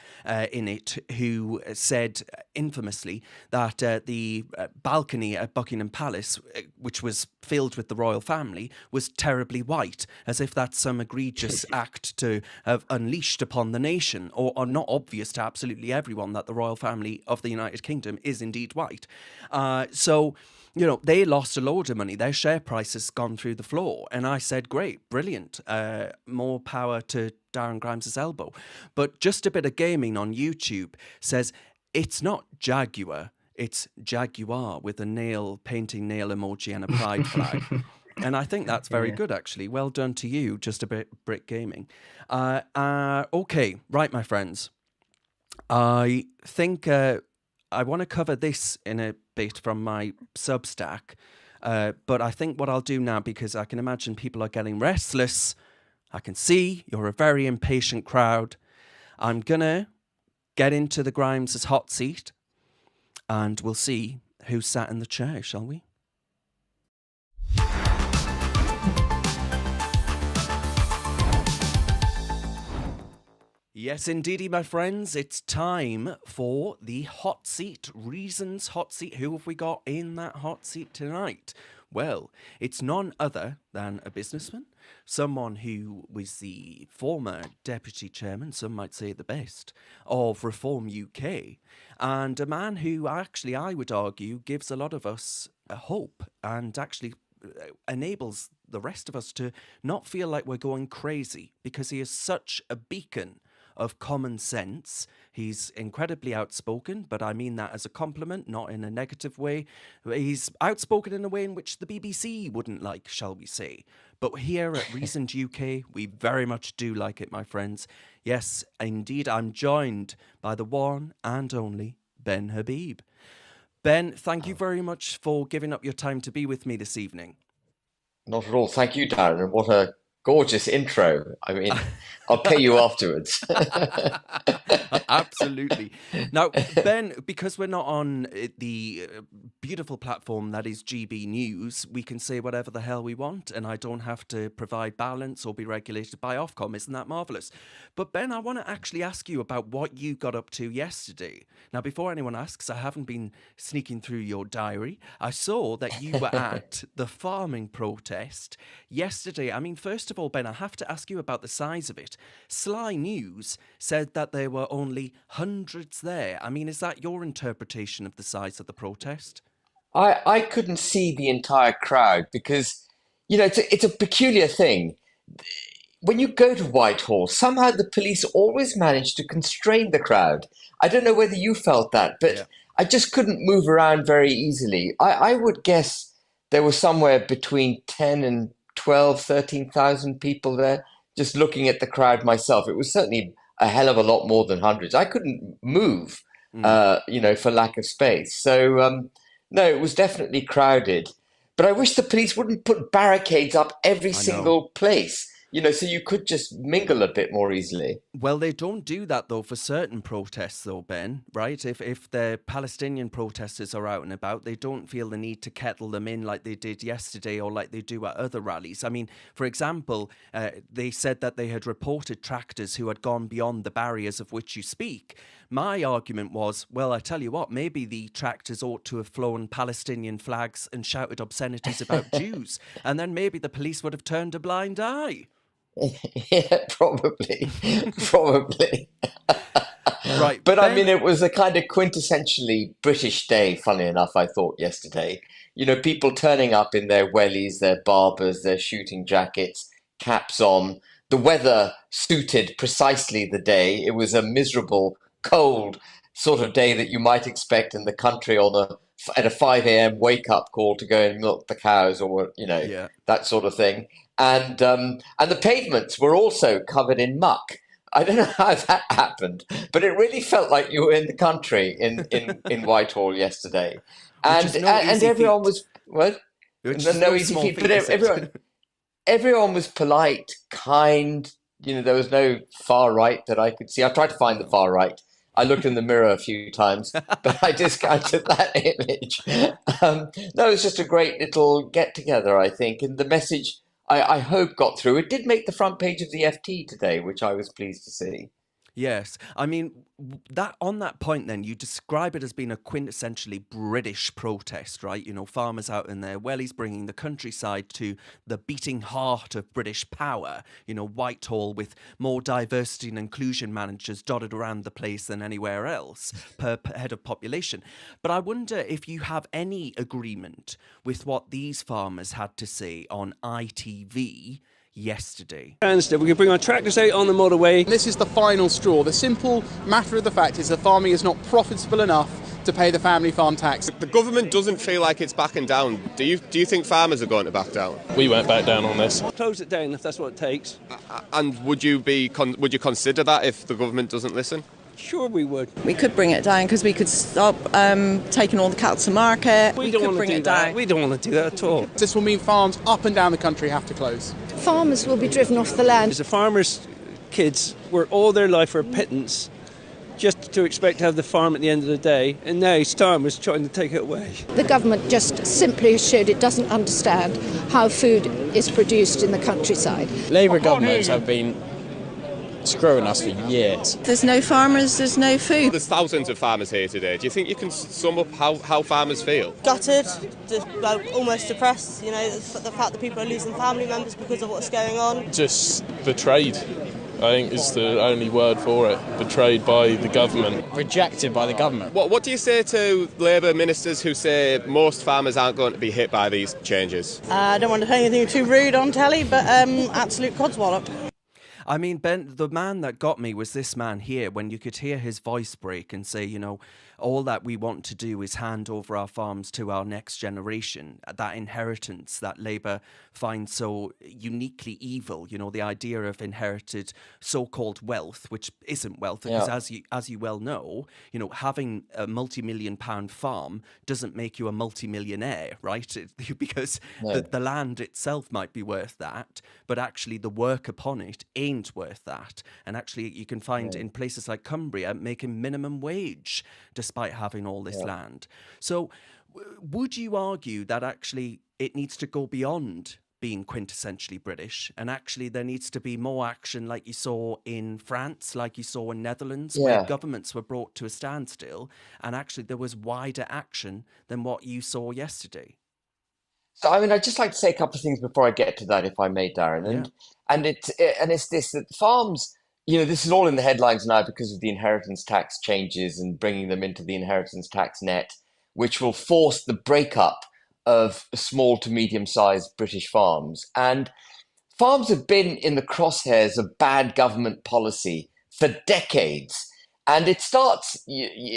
in it who said infamously that the balcony at Buckingham Palace, which was filled with the royal family, was terribly white, as if that's some egregious act to have unleashed upon the nation, or not obvious to absolutely everyone that the royal family of the United Kingdom is indeed white. So, you know, they lost a load of money. Their share price has gone through the floor. And I said, great, brilliant. More power to Darren Grimes' elbow. But just a bit of gaming on YouTube says it's not Jaguar, it's Jaguar with a painting nail emoji and a pride flag. And I think that's very good, actually. Well done to you, just a bit Brit Gaming. Okay, right, my friends. I think I want to cover this in a bit from my Substack, but I think what I'll do now, because I can imagine people are getting restless, I can see you're a very impatient crowd, I'm going to get into the Grimes' hot seat, and we'll see who sat in the chair, shall we? Yes, indeedy, my friends, it's time for the hot seat. Reasons hot seat. Who have we got in that hot seat tonight? Well, it's none other than a businessman, someone who was the former deputy chairman, some might say the best, of Reform UK, and a man who actually, I would argue, gives a lot of us a hope and actually enables the rest of us to not feel like we're going crazy, because he is such a beacon of common sense. He's incredibly outspoken, but I mean that as a compliment, not in a negative way. He's outspoken in a way in which the BBC wouldn't like, shall we say. But here at Reasoned UK, we very much do like it, my friends. Yes, indeed, I'm joined by the one and only Ben Habib. Ben, thank you very much for giving up your time to be with me this evening. Not at all. Thank you, Darren. What a gorgeous intro. I mean, I'll pay you afterwards. Absolutely. Now, Ben, because we're not on the beautiful platform that is GB News, we can say whatever the hell we want, and I don't have to provide balance or be regulated by Ofcom. Isn't that marvellous? But Ben, I want to actually ask you about what you got up to yesterday. Now, before anyone asks, I haven't been sneaking through your diary. I saw that you were at the farming protest yesterday. I mean, first of all, Ben, I have to ask you about the size of it. Sly News said that there were only hundreds there. I mean, is that your interpretation of the size of the protest? I couldn't see the entire crowd because, you know, it's a peculiar thing. When you go to Whitehall, somehow the police always manage to constrain the crowd. I don't know whether you felt that, but I just couldn't move around very easily. I would guess there were somewhere between 10 and 12, 13,000 people there. Just looking at the crowd myself, it was certainly a hell of a lot more than hundreds. I couldn't move, you know, for lack of space. So, no, it was definitely crowded. But I wish the police wouldn't put barricades up every single place, you know, so you could just mingle a bit more easily. Well, they don't do that, though, for certain protests, though, Ben, right? If the Palestinian protesters are out and about, they don't feel the need to kettle them in like they did yesterday or like they do at other rallies. I mean, for example, they said that they had reported tractors who had gone beyond the barriers of which you speak. My argument was, well, I tell you what, maybe the tractors ought to have flown Palestinian flags and shouted obscenities about Jews, and then maybe the police would have turned a blind eye. Yeah, probably. Right. But Ben, I mean, it was a kind of quintessentially British day, funny enough, I thought yesterday. You know, people turning up in their wellies, their barbers, their shooting jackets, caps on. The weather suited precisely the day. It was a miserable, cold sort of day that you might expect in the country at a 5 a.m. wake-up call to go and milk the cows or, you know, that sort of thing. And the pavements were also covered in muck. I don't know how that happened, but it really felt like you were in the country in Whitehall yesterday. And everyone was what? No easy feat, but everyone was polite, kind. You know, there was no far right that I could see. I tried to find the far right. I looked in the mirror a few times, but I discounted that image. No, it's just a great little get together, I think. And the message, I hope, got through. It did make the front page of the FT today, which I was pleased to see. Yes, I mean that on that point then you describe it as being a quintessentially British protest, right? You know, farmers out in their wellies bringing the countryside to the beating heart of British power. You know, Whitehall with more diversity and inclusion managers dotted around the place than anywhere else per head of population. But I wonder if you have any agreement with what these farmers had to say on ITV yesterday. We can bring our tractors out on the motorway. This is the final straw. The simple matter of the fact is that farming is not profitable enough to pay the family farm tax. The government doesn't feel like it's backing down. Do you think farmers are going to back down? We won't back down on this. Close it down if that's what it takes. And would you consider that if the government doesn't listen? Sure we would. We could bring it down because we could stop taking all the cattle to market. We don't want to do that. We don't want to do that at all. This will mean farms up and down the country have to close. Farmers will be driven off the land. The farmers' kids work all their life for a pittance just to expect to have the farm at the end of the day, and now Starmer's trying to take it away. The government just simply showed it doesn't understand how food is produced in the countryside. Labour governments have been screwing us for years. There's no farmers, there's no food. There's thousands of farmers here today. Do you think you can sum up how farmers feel? Gutted, almost depressed, you know, the fact that people are losing family members because of what's going on. Just betrayed, I think is the only word for it. Betrayed by the government. Rejected by the government. What do you say to Labour ministers who say most farmers aren't going to be hit by these changes? I don't want to say anything too rude on telly, but absolute codswallop. I mean, Ben, the man that got me was this man here, when you could hear his voice break and say, you know, all that we want to do is hand over our farms to our next generation. That inheritance that Labour finds so uniquely evil, you know, the idea of inherited so-called wealth, which isn't wealth, because as you well know, you know, having a multi-million-pound farm doesn't make you a multi-millionaire, right? Because the land itself might be worth that, but actually the work upon it ain't worth that. And actually you can find in places like Cumbria making minimum wage despite having all this land. So would you argue that actually it needs to go beyond being quintessentially British, and actually there needs to be more action like you saw in France, like you saw in Netherlands, where governments were brought to a standstill, and actually there was wider action than what you saw yesterday? So, I mean, I'd just like to say a couple of things before I get to that, if I may, Darren. And it's this, that farms, you know, this is all in the headlines now because of the inheritance tax changes and bringing them into the inheritance tax net, which will force the breakup of small to medium-sized British farms. And farms have been in the crosshairs of bad government policy for decades. And it starts,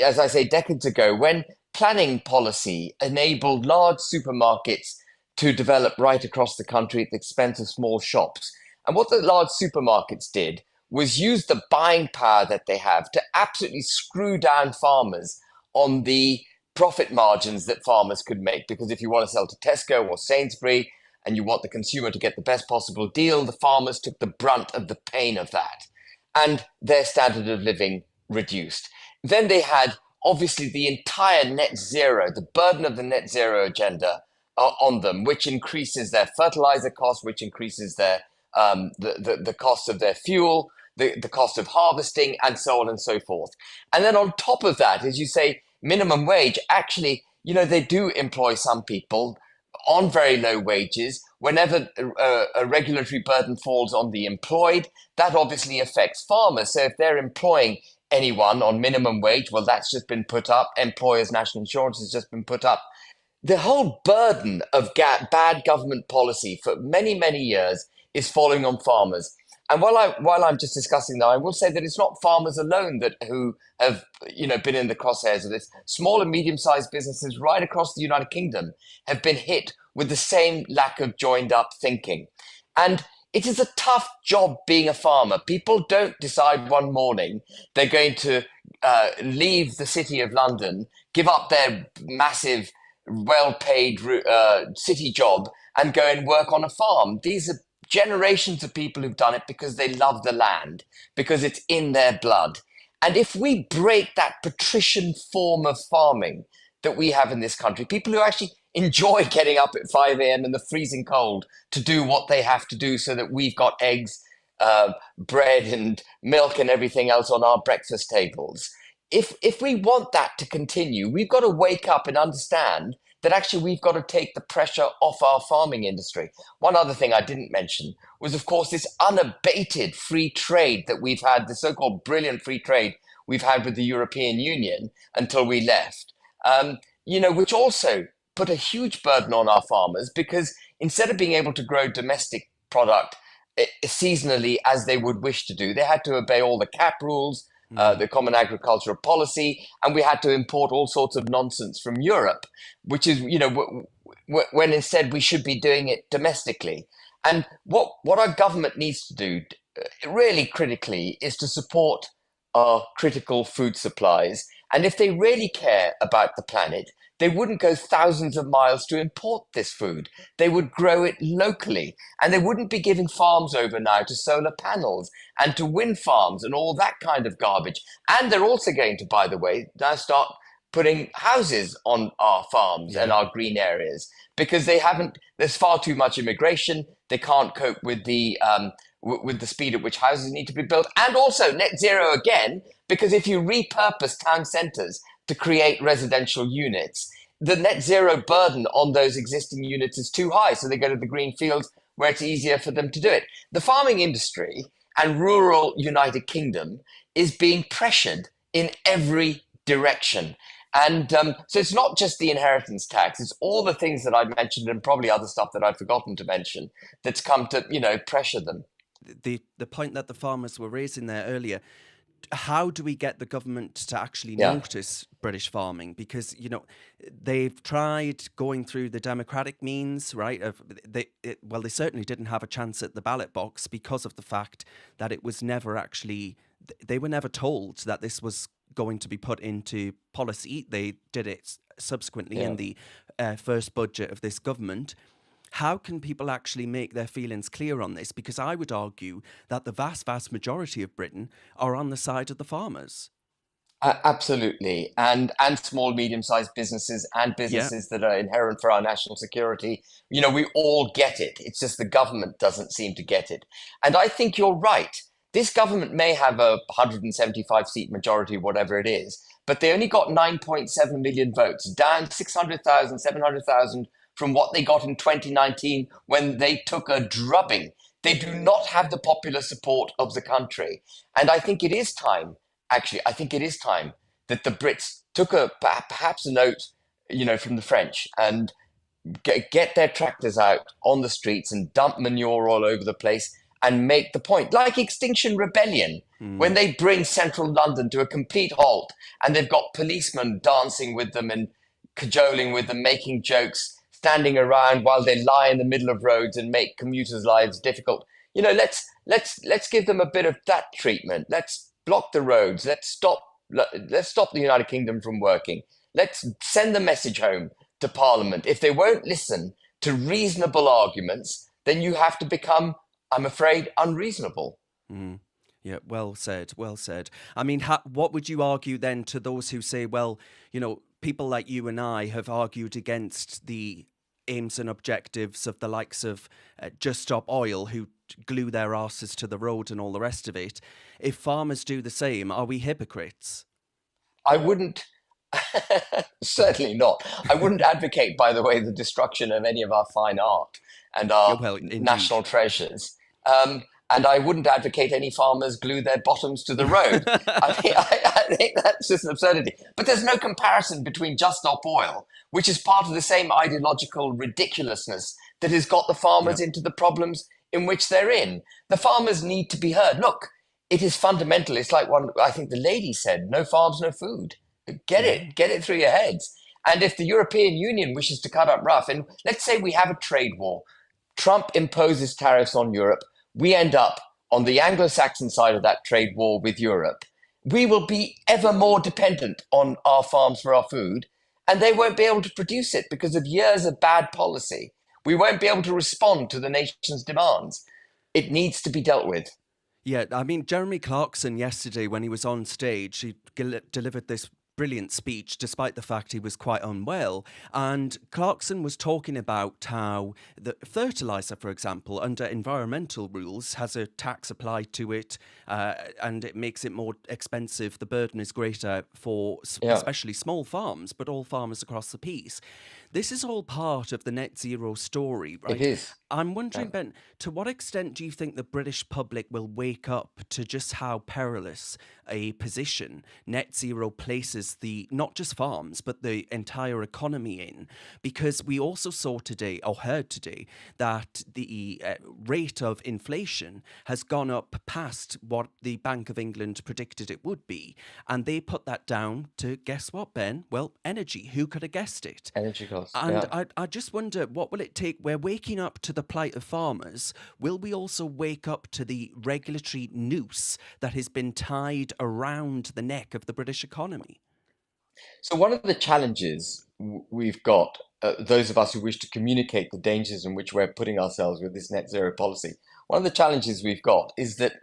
as I say, decades ago, when planning policy enabled large supermarkets to develop right across the country at the expense of small shops. And what the large supermarkets did was use the buying power that they have to absolutely screw down farmers on the profit margins that farmers could make. Because if you want to sell to Tesco or Sainsbury and you want the consumer to get the best possible deal, the farmers took the brunt of the pain of that, and their standard of living reduced. Then they had obviously the entire net zero, the burden of the net zero agenda on them, which increases their fertilizer costs, which increases their the cost of their fuel, the cost of harvesting, and so on and so forth. And then on top of that, as you say, minimum wage, actually, you know, they do employ some people on very low wages. Whenever a regulatory burden falls on the employed, that obviously affects farmers. So if they're employing anyone on minimum wage, well, that's just been put up. Employers' national insurance has just been put up. The whole burden of bad government policy for many, many years is falling on farmers. And while I'm just discussing that, I will say that it's not farmers alone who have, you know, been in the crosshairs of this. Small and medium-sized businesses right across the United Kingdom have been hit with the same lack of joined-up thinking. And it is a tough job being a farmer. People don't decide one morning they're going to leave the city of London, give up their massive, well-paid city job, and go and work on a farm. These are generations of people who've done it because they love the land, because it's in their blood. And if we break that patrician form of farming that we have in this country, people who actually enjoy getting up at 5 a.m. in the freezing cold to do what they have to do so that we've got eggs, bread and milk and everything else on our breakfast tables. If we want that to continue, we've got to wake up and understand that actually we've got to take the pressure off our farming industry. One other thing I didn't mention was, of course, this unabated free trade that we've had, the so-called brilliant free trade we've had with the European Union until we left, which also put a huge burden on our farmers, because instead of being able to grow domestic product seasonally as they would wish to do, they had to obey all the cap rules, the Common Agricultural Policy, and we had to import all sorts of nonsense from Europe, which is, when instead we should be doing it domestically. And what our government needs to do, really critically, is to support our critical food supplies. And if they really care about the planet, they wouldn't go thousands of miles to import this food. They would grow it locally, and they wouldn't be giving farms over now to solar panels and to wind farms and all that kind of garbage. And they're also going to, by the way, now start putting houses on our farms and our green areas, because there's far too much immigration. They can't cope with the speed at which houses need to be built. And also net zero again, because if you repurpose town centres to create residential units, the net zero burden on those existing units is too high. So they go to the green fields where it's easier for them to do it. The farming industry and rural United Kingdom is being pressured in every direction. And so it's not just the inheritance tax, it's all the things that I mentioned and probably other stuff that I've forgotten to mention that's come to, pressure them. The point that the farmers were raising there earlier, how do we get the government to actually notice British farming? Because, they've tried going through the democratic means, right? They certainly didn't have a chance at the ballot box because of the fact that it was never actually, they were never told that this was going to be put into policy. They did it subsequently in the first budget of this government. How can people actually make their feelings clear on this? Because I would argue that the vast, vast majority of Britain are on the side of the farmers. Absolutely. And small, medium-sized businesses and businesses that are inherent for our national security. We all get it. It's just the government doesn't seem to get it. And I think you're right. This government may have a 175-seat majority, whatever it is, but they only got 9.7 million votes, down 600,000, 700,000 from what they got in 2019 when they took a drubbing. They do not have the popular support of the country. And I think it is time, that the Brits took perhaps a note, from the French and get their tractors out on the streets and dump manure all over the place and make the point. Like Extinction Rebellion, when they bring central London to a complete halt and they've got policemen dancing with them and cajoling with them, making jokes, standing around while they lie in the middle of roads and make commuters' lives difficult. Let's give them a bit of that treatment. Let's block the roads. Let's stop the United Kingdom from working. Let's send the message home to Parliament. If they won't listen to reasonable arguments, then you have to become, I'm afraid, unreasonable. Yeah, well said, well said. I mean, what would you argue then to those who say, well, people like you and I have argued against the aims and objectives of the likes of Just Stop Oil, who glue their arses to the road and all the rest of it. If farmers do the same, are we hypocrites? I wouldn't, certainly not. I wouldn't advocate, by the way, the destruction of any of our fine art and our national treasures. And I wouldn't advocate any farmers glue their bottoms to the road. I think that's just an absurdity. But there's no comparison between Just Stop Oil, which is part of the same ideological ridiculousness that has got the farmers into the problems in which they're in. The farmers need to be heard. Look, it is fundamental. It's like I think the lady said, no farms, no food. Get it through your heads. And if the European Union wishes to cut up rough, and let's say we have a trade war, Trump imposes tariffs on Europe, we end up on the Anglo-Saxon side of that trade war with Europe. We will be ever more dependent on our farms for our food, and they won't be able to produce it because of years of bad policy. We won't be able to respond to the nation's demands. It needs to be dealt with. Yeah, I mean, Jeremy Clarkson yesterday, when he was on stage, he delivered this brilliant speech despite the fact he was quite unwell. And Clarkson was talking about how the fertilizer, for example, under environmental rules, has a tax applied to it, and it makes it more expensive. The burden is greater for especially small farms, but all farmers across the piece. This is all part of the net zero story, right? It is. I'm wondering, Ben, to what extent do you think the British public will wake up to just how perilous a position net zero places the not just farms, but the entire economy in? Because we also saw today, or heard today, that the rate of inflation has gone up past what the Bank of England predicted it would be. And they put that down to, guess what, Ben? Well, energy. Who could have guessed it? Energy costs. And I just wonder, what will it take? We're waking up to the plight of farmers. Will we also wake up to the regulatory noose that has been tied around the neck of the British economy? So one of the challenges we've got, those of us who wish to communicate the dangers in which we're putting ourselves with this net zero policy, one of the challenges we've got is that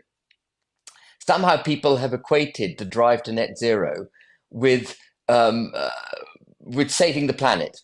somehow people have equated the drive to net zero with saving the planet.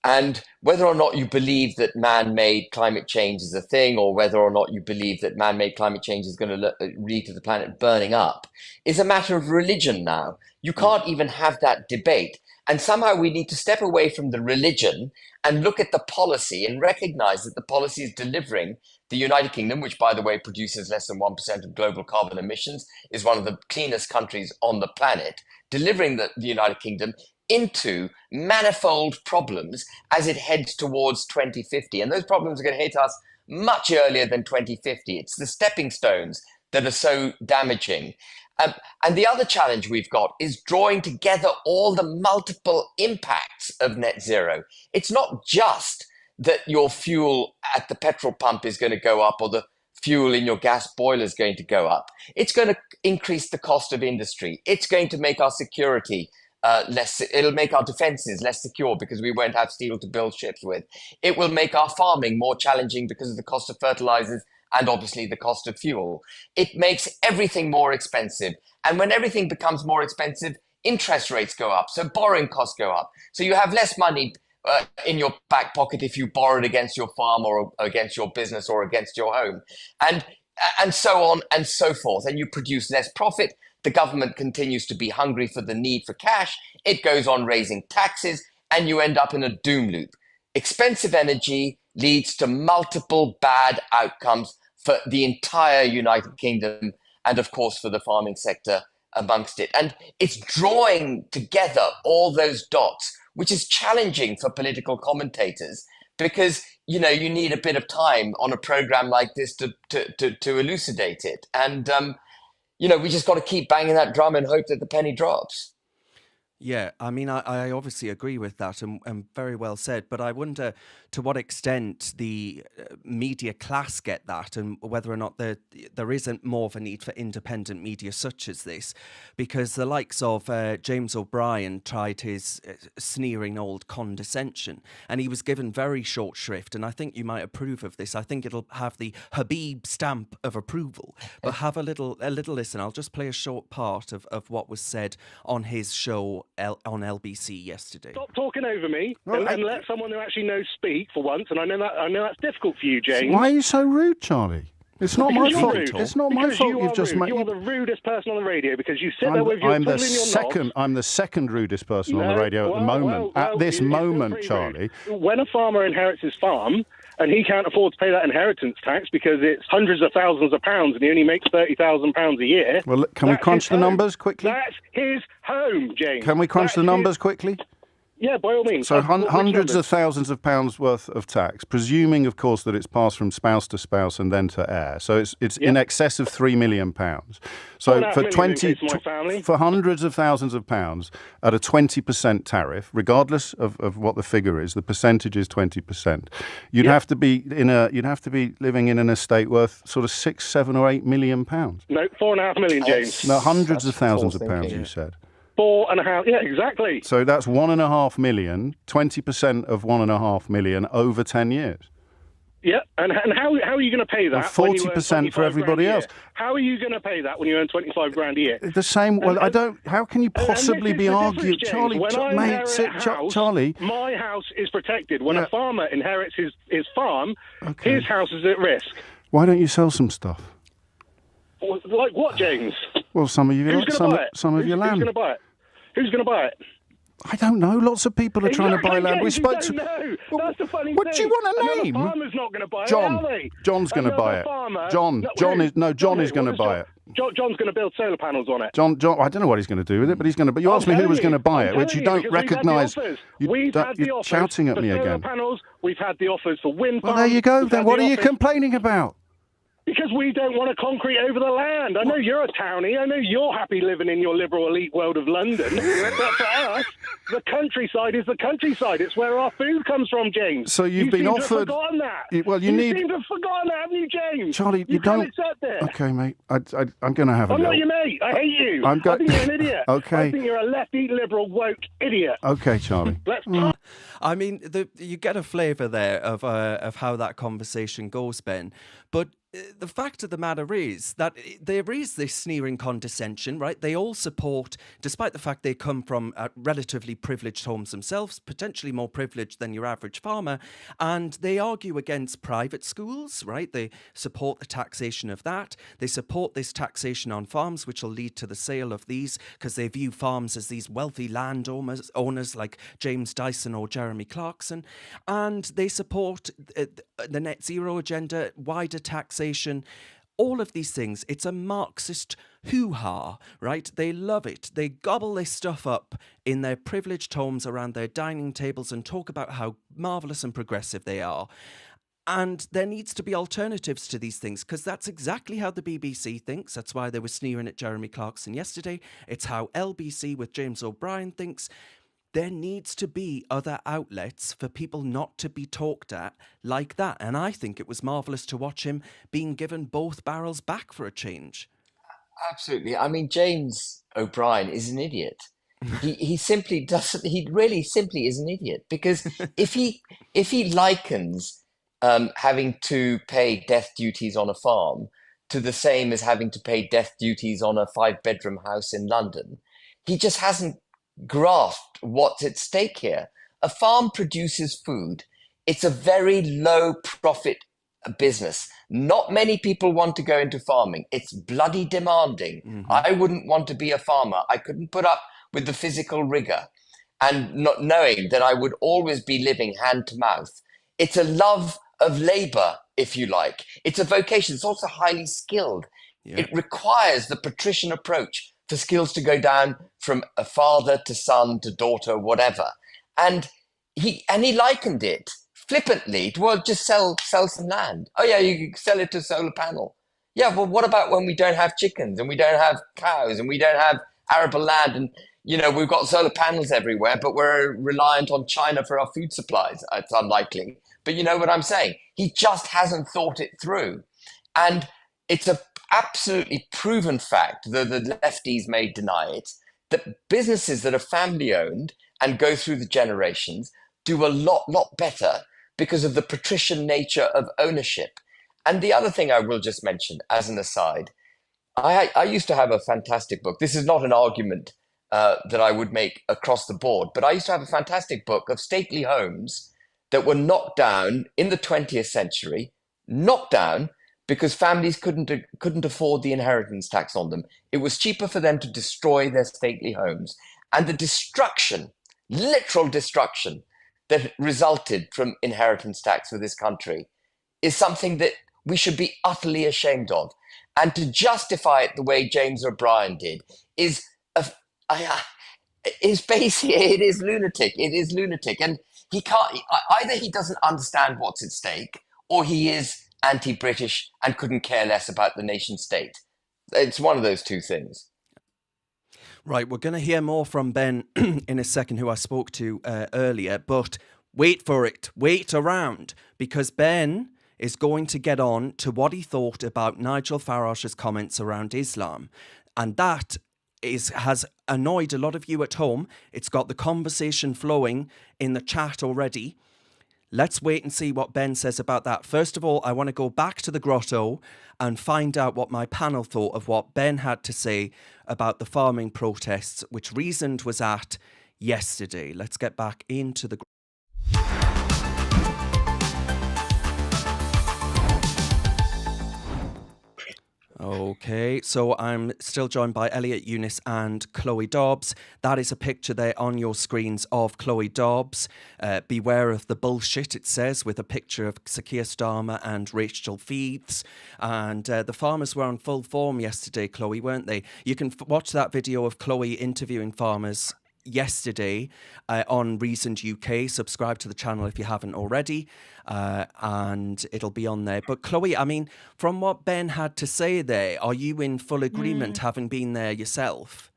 And whether or not you believe that man-made climate change is a thing, or whether or not you believe that man-made climate change is going to lead to the planet burning up, is a matter of religion now. You can't even have that debate. And somehow we need to step away from the religion and look at the policy and recognize that the policy is delivering the United Kingdom, which, by the way, produces less than 1% of global carbon emissions, is one of the cleanest countries on the planet, delivering the United Kingdom into manifold problems as it heads towards 2050. And those problems are going to hit us much earlier than 2050. It's the stepping stones that are so damaging. And the other challenge we've got is drawing together all the multiple impacts of net zero. It's not just that your fuel at the petrol pump is going to go up, or the fuel in your gas boiler is going to go up. It's going to increase the cost of industry. It's going to make our security it'll make our defenses less secure because we won't have steel to build ships with. It will make our farming more challenging because of the cost of fertilizers and obviously the cost of fuel. It makes everything more expensive. And when everything becomes more expensive, interest rates go up. So borrowing costs go up. So you have less money in your back pocket if you borrowed against your farm or against your business or against your home. And so on and so forth. And you produce less profit. The government continues to be hungry for the need for cash. It goes on raising taxes, and you end up in a doom loop. Expensive energy leads to multiple bad outcomes for the entire United Kingdom and, of course, for the farming sector amongst it. And it's drawing together all those dots, which is challenging for political commentators because, you need a bit of time on a program like this to elucidate it. And, we just got to keep banging that drum and hope that the penny drops. Yeah, I mean, I obviously agree with that and very well said, but I wonder to what extent the media class get that and whether or not there isn't more of a need for independent media such as this, because the likes of James O'Brien tried his sneering old condescension and he was given very short shrift, and I think you might approve of this. I think it'll have the Habib stamp of approval, but have a little listen. I'll just play a short part of what was said on his show on LBC yesterday. Stop talking over me and let someone who actually knows speak for once. And I know that's difficult for you, James. Why are you so rude, Charlie? It's not my fault. It's not my fault. You've just made. You are the rudest person on the radio because you sit there with your I'm the second rudest person on the radio at the moment. At this moment, Charlie. When a farmer inherits his farm and he can't afford to pay that inheritance tax because it's hundreds of thousands of pounds and he only makes £30,000 a year. Well, can we crunch the numbers quickly? That's his home, James. Can we crunch the numbers quickly? Yeah, by all means. So hundreds of thousands of pounds worth of tax, presuming, of course, that it's passed from spouse to spouse and then to heir. So it's in excess of £3 million. So for hundreds of thousands of pounds at a 20% tariff, regardless of what the figure is, the percentage is 20%. You'd have to be living in an estate worth sort of £6, £7, or £8 million. No, £4.5 million, James. No, hundreds of thousands of pounds. You said. 4.5, yeah, exactly. So that's 1.5 million, 20% of 1.5 million over 10 years. Yeah, and how are you going to pay that? 40% for everybody else. How are you going to pay that when you earn 25 grand a year? The same. Well, I don't. How can you possibly be arguing, Charlie? Mate, Charlie. My house is protected. When a farmer inherits his farm, his house is at risk. Why don't you sell some stuff? Like what, James? Well, some of you. Who's going to buy it? Some of your land. Who's going to buy it? Who's going to buy it? I don't know. Lots of people are trying to buy land. We spoke to. That's the funny what thing. do you want to name? Another farmer's not going to buy it, John. are they? John's going to buy it. Farmer, John is going to buy it. John's going to build solar panels on it. John, I don't know what he's going to do with it, but he's going to. But you asked me who was going to buy it, which you don't recognise. You're shouting at me again. Panels. We've had the offers for wind farms. Well, there you go. Then what are you complaining about? Because we don't want to concrete over the land. I know you're a townie. I know you're happy living in your liberal elite world of London. But for us, the countryside is the countryside. It's where our food comes from, James. So you've been offered. You seem to have forgotten that. You seem to have forgotten that, haven't you, James? Charlie, you can't don't. accept it. Okay, mate. I'm going to have a I'm little. not your mate. I hate you. I think you're an idiot. Okay. I think you're a lefty, liberal, woke idiot. Okay, Charlie. I mean, you get a flavour there of how that conversation goes, Ben. But the fact of the matter is that there is this sneering condescension, right? They all support, despite the fact they come from relatively privileged homes themselves, potentially more privileged than your average farmer, and they argue against private schools, right? They support the taxation of that. They support this taxation on farms, which will lead to the sale of these because they view farms as these wealthy landowners like James Dyson or Jeremy Clarkson, and they support the net zero agenda, wider taxation, all of these things. It's a Marxist hoo-ha, right? They love it. They gobble this stuff up in their privileged homes around their dining tables and talk about how marvellous and progressive they are. And there needs to be alternatives to these things, because that's exactly how the BBC thinks. That's why they were sneering at Jeremy Clarkson yesterday. It's how LBC with James O'Brien thinks. There needs to be other outlets for people not to be talked at like that. And I think it was marvellous to watch him being given both barrels back for a change. Absolutely. I mean, James O'Brien is an idiot. He simply doesn't. He really simply is an idiot, because if he likens having to pay death duties on a farm to the same as having to pay death duties on a 5-bedroom house in London, he just hasn't grasped what's at stake here. A farm produces food. It's a very low profit business. Not many people want to go into farming. It's bloody demanding. Mm-hmm. I wouldn't want to be a farmer. I couldn't put up with the physical rigor and not knowing that I would always be living hand to mouth. It's a love of labor, if you like. It's a vocation. It's also highly skilled. Yeah. It requires the patrician approach for skills to go down from a father to son to daughter, whatever. And he likened it flippantly to, well, just sell some land. Oh yeah, you can sell it to a solar panel. Yeah, well, what about when we don't have chickens and we don't have cows and we don't have arable land, and we've got solar panels everywhere, but we're reliant on China for our food supplies? It's unlikely. But you know what I'm saying? He just hasn't thought it through. And it's a absolutely proven fact, though the lefties may deny it, that businesses that are family owned and go through the generations do a lot better because of the patrician nature of ownership. And the other thing I will just mention as an aside, I used to have a fantastic book. This is not an argument that I would make across the board, but I used to have a fantastic book of stately homes that were knocked down in the 20th century, knocked down because families couldn't afford the inheritance tax on them. It was cheaper for them to destroy their stately homes. And the destruction, literal destruction, that resulted from inheritance tax for this country is something that we should be utterly ashamed of. And to justify it the way James O'Brien did is basically, it is lunatic. It is lunatic. And he can't, either he doesn't understand what's at stake, or he is anti-British and couldn't care less about the nation state. It's one of those two things. Right, we're going to hear more from Ben in a second, who I spoke to earlier, but wait for it. Wait around, because Ben is going to get on to what he thought about Nigel Farage's comments around Islam. And that has annoyed a lot of you at home. It's got the conversation flowing in the chat already. Let's wait and see what Ben says about that. First of all, I want to go back to the grotto and find out what my panel thought of what Ben had to say about the farming protests, which Reasoned was at yesterday. Let's get back into the Okay, so I'm still joined by Elliott, Younes and Chloe Dobbs. That is a picture there on your screens of Chloe Dobbs. Beware of the bullshit, it says, with a picture of Sir Keir Starmer and Rachel Feeds. And the farmers were on full form yesterday, Chloe, weren't they? You can watch that video of Chloe interviewing farmers yesterday on Reasoned UK. Subscribe to the channel if you haven't already, and it'll be on there. But Chloe, I mean, from what Ben had to say there, are you in full agreement, having been there yourself?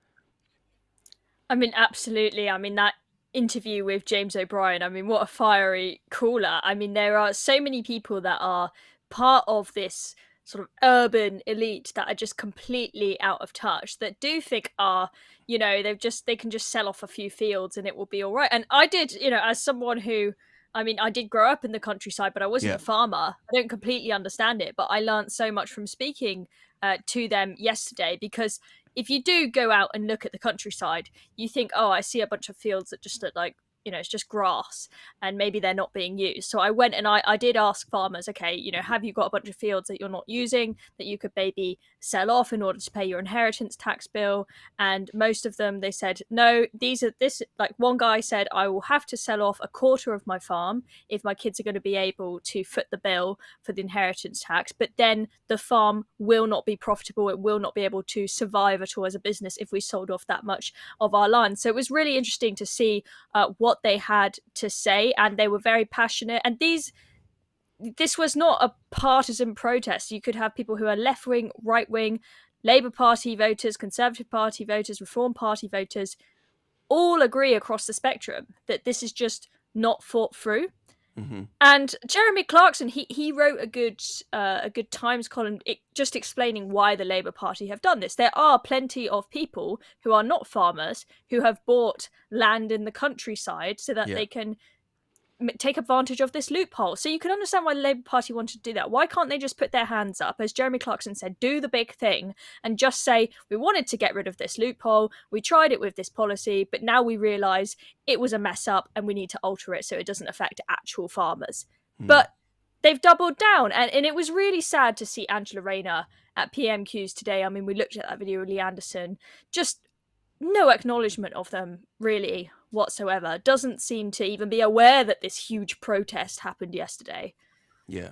I mean, absolutely. I mean, that interview with James O'Brien, I mean, what a fiery caller. I mean, there are so many people that are part of this sort of urban elite that are just completely out of touch, that do think they can just sell off a few fields and it will be all right. And I did, as someone who, I mean, I did grow up in the countryside, but I wasn't a farmer. I don't completely understand it, but I learned so much from speaking to them yesterday, because if you do go out and look at the countryside, you think, oh, I see a bunch of fields that just look like, it's just grass and maybe they're not being used. So I went and I did ask farmers, okay, have you got a bunch of fields that you're not using that you could maybe sell off in order to pay your inheritance tax bill? And most of them, they said, no, like one guy said, I will have to sell off a quarter of my farm if my kids are going to be able to foot the bill for the inheritance tax. But then the farm will not be profitable. It will not be able to survive at all as a business if we sold off that much of our land. So it was really interesting to see what they had to say, and they were very passionate. And this was not a partisan protest. You could have people who are left-wing, right-wing, Labour Party voters, Conservative Party voters, Reform Party voters, all agree across the spectrum that this is just not thought through. Mm-hmm. And Jeremy Clarkson, he wrote a good Times column just explaining why the Labour Party have done this. There are plenty of people who are not farmers who have bought land in the countryside so that they can take advantage of this loophole. So you can understand why the Labour Party wanted to do that. Why can't they just put their hands up, as Jeremy Clarkson said, do the big thing and just say, we wanted to get rid of this loophole, we tried it with this policy, but now we realise it was a mess up and we need to alter it so it doesn't affect actual farmers. But they've doubled down, and it was really sad to see Angela Rayner at PMQs today. I mean, we looked at that video with Lee Anderson, just no acknowledgement of them really whatsoever. Doesn't seem to even be aware that this huge protest happened yesterday. Yeah,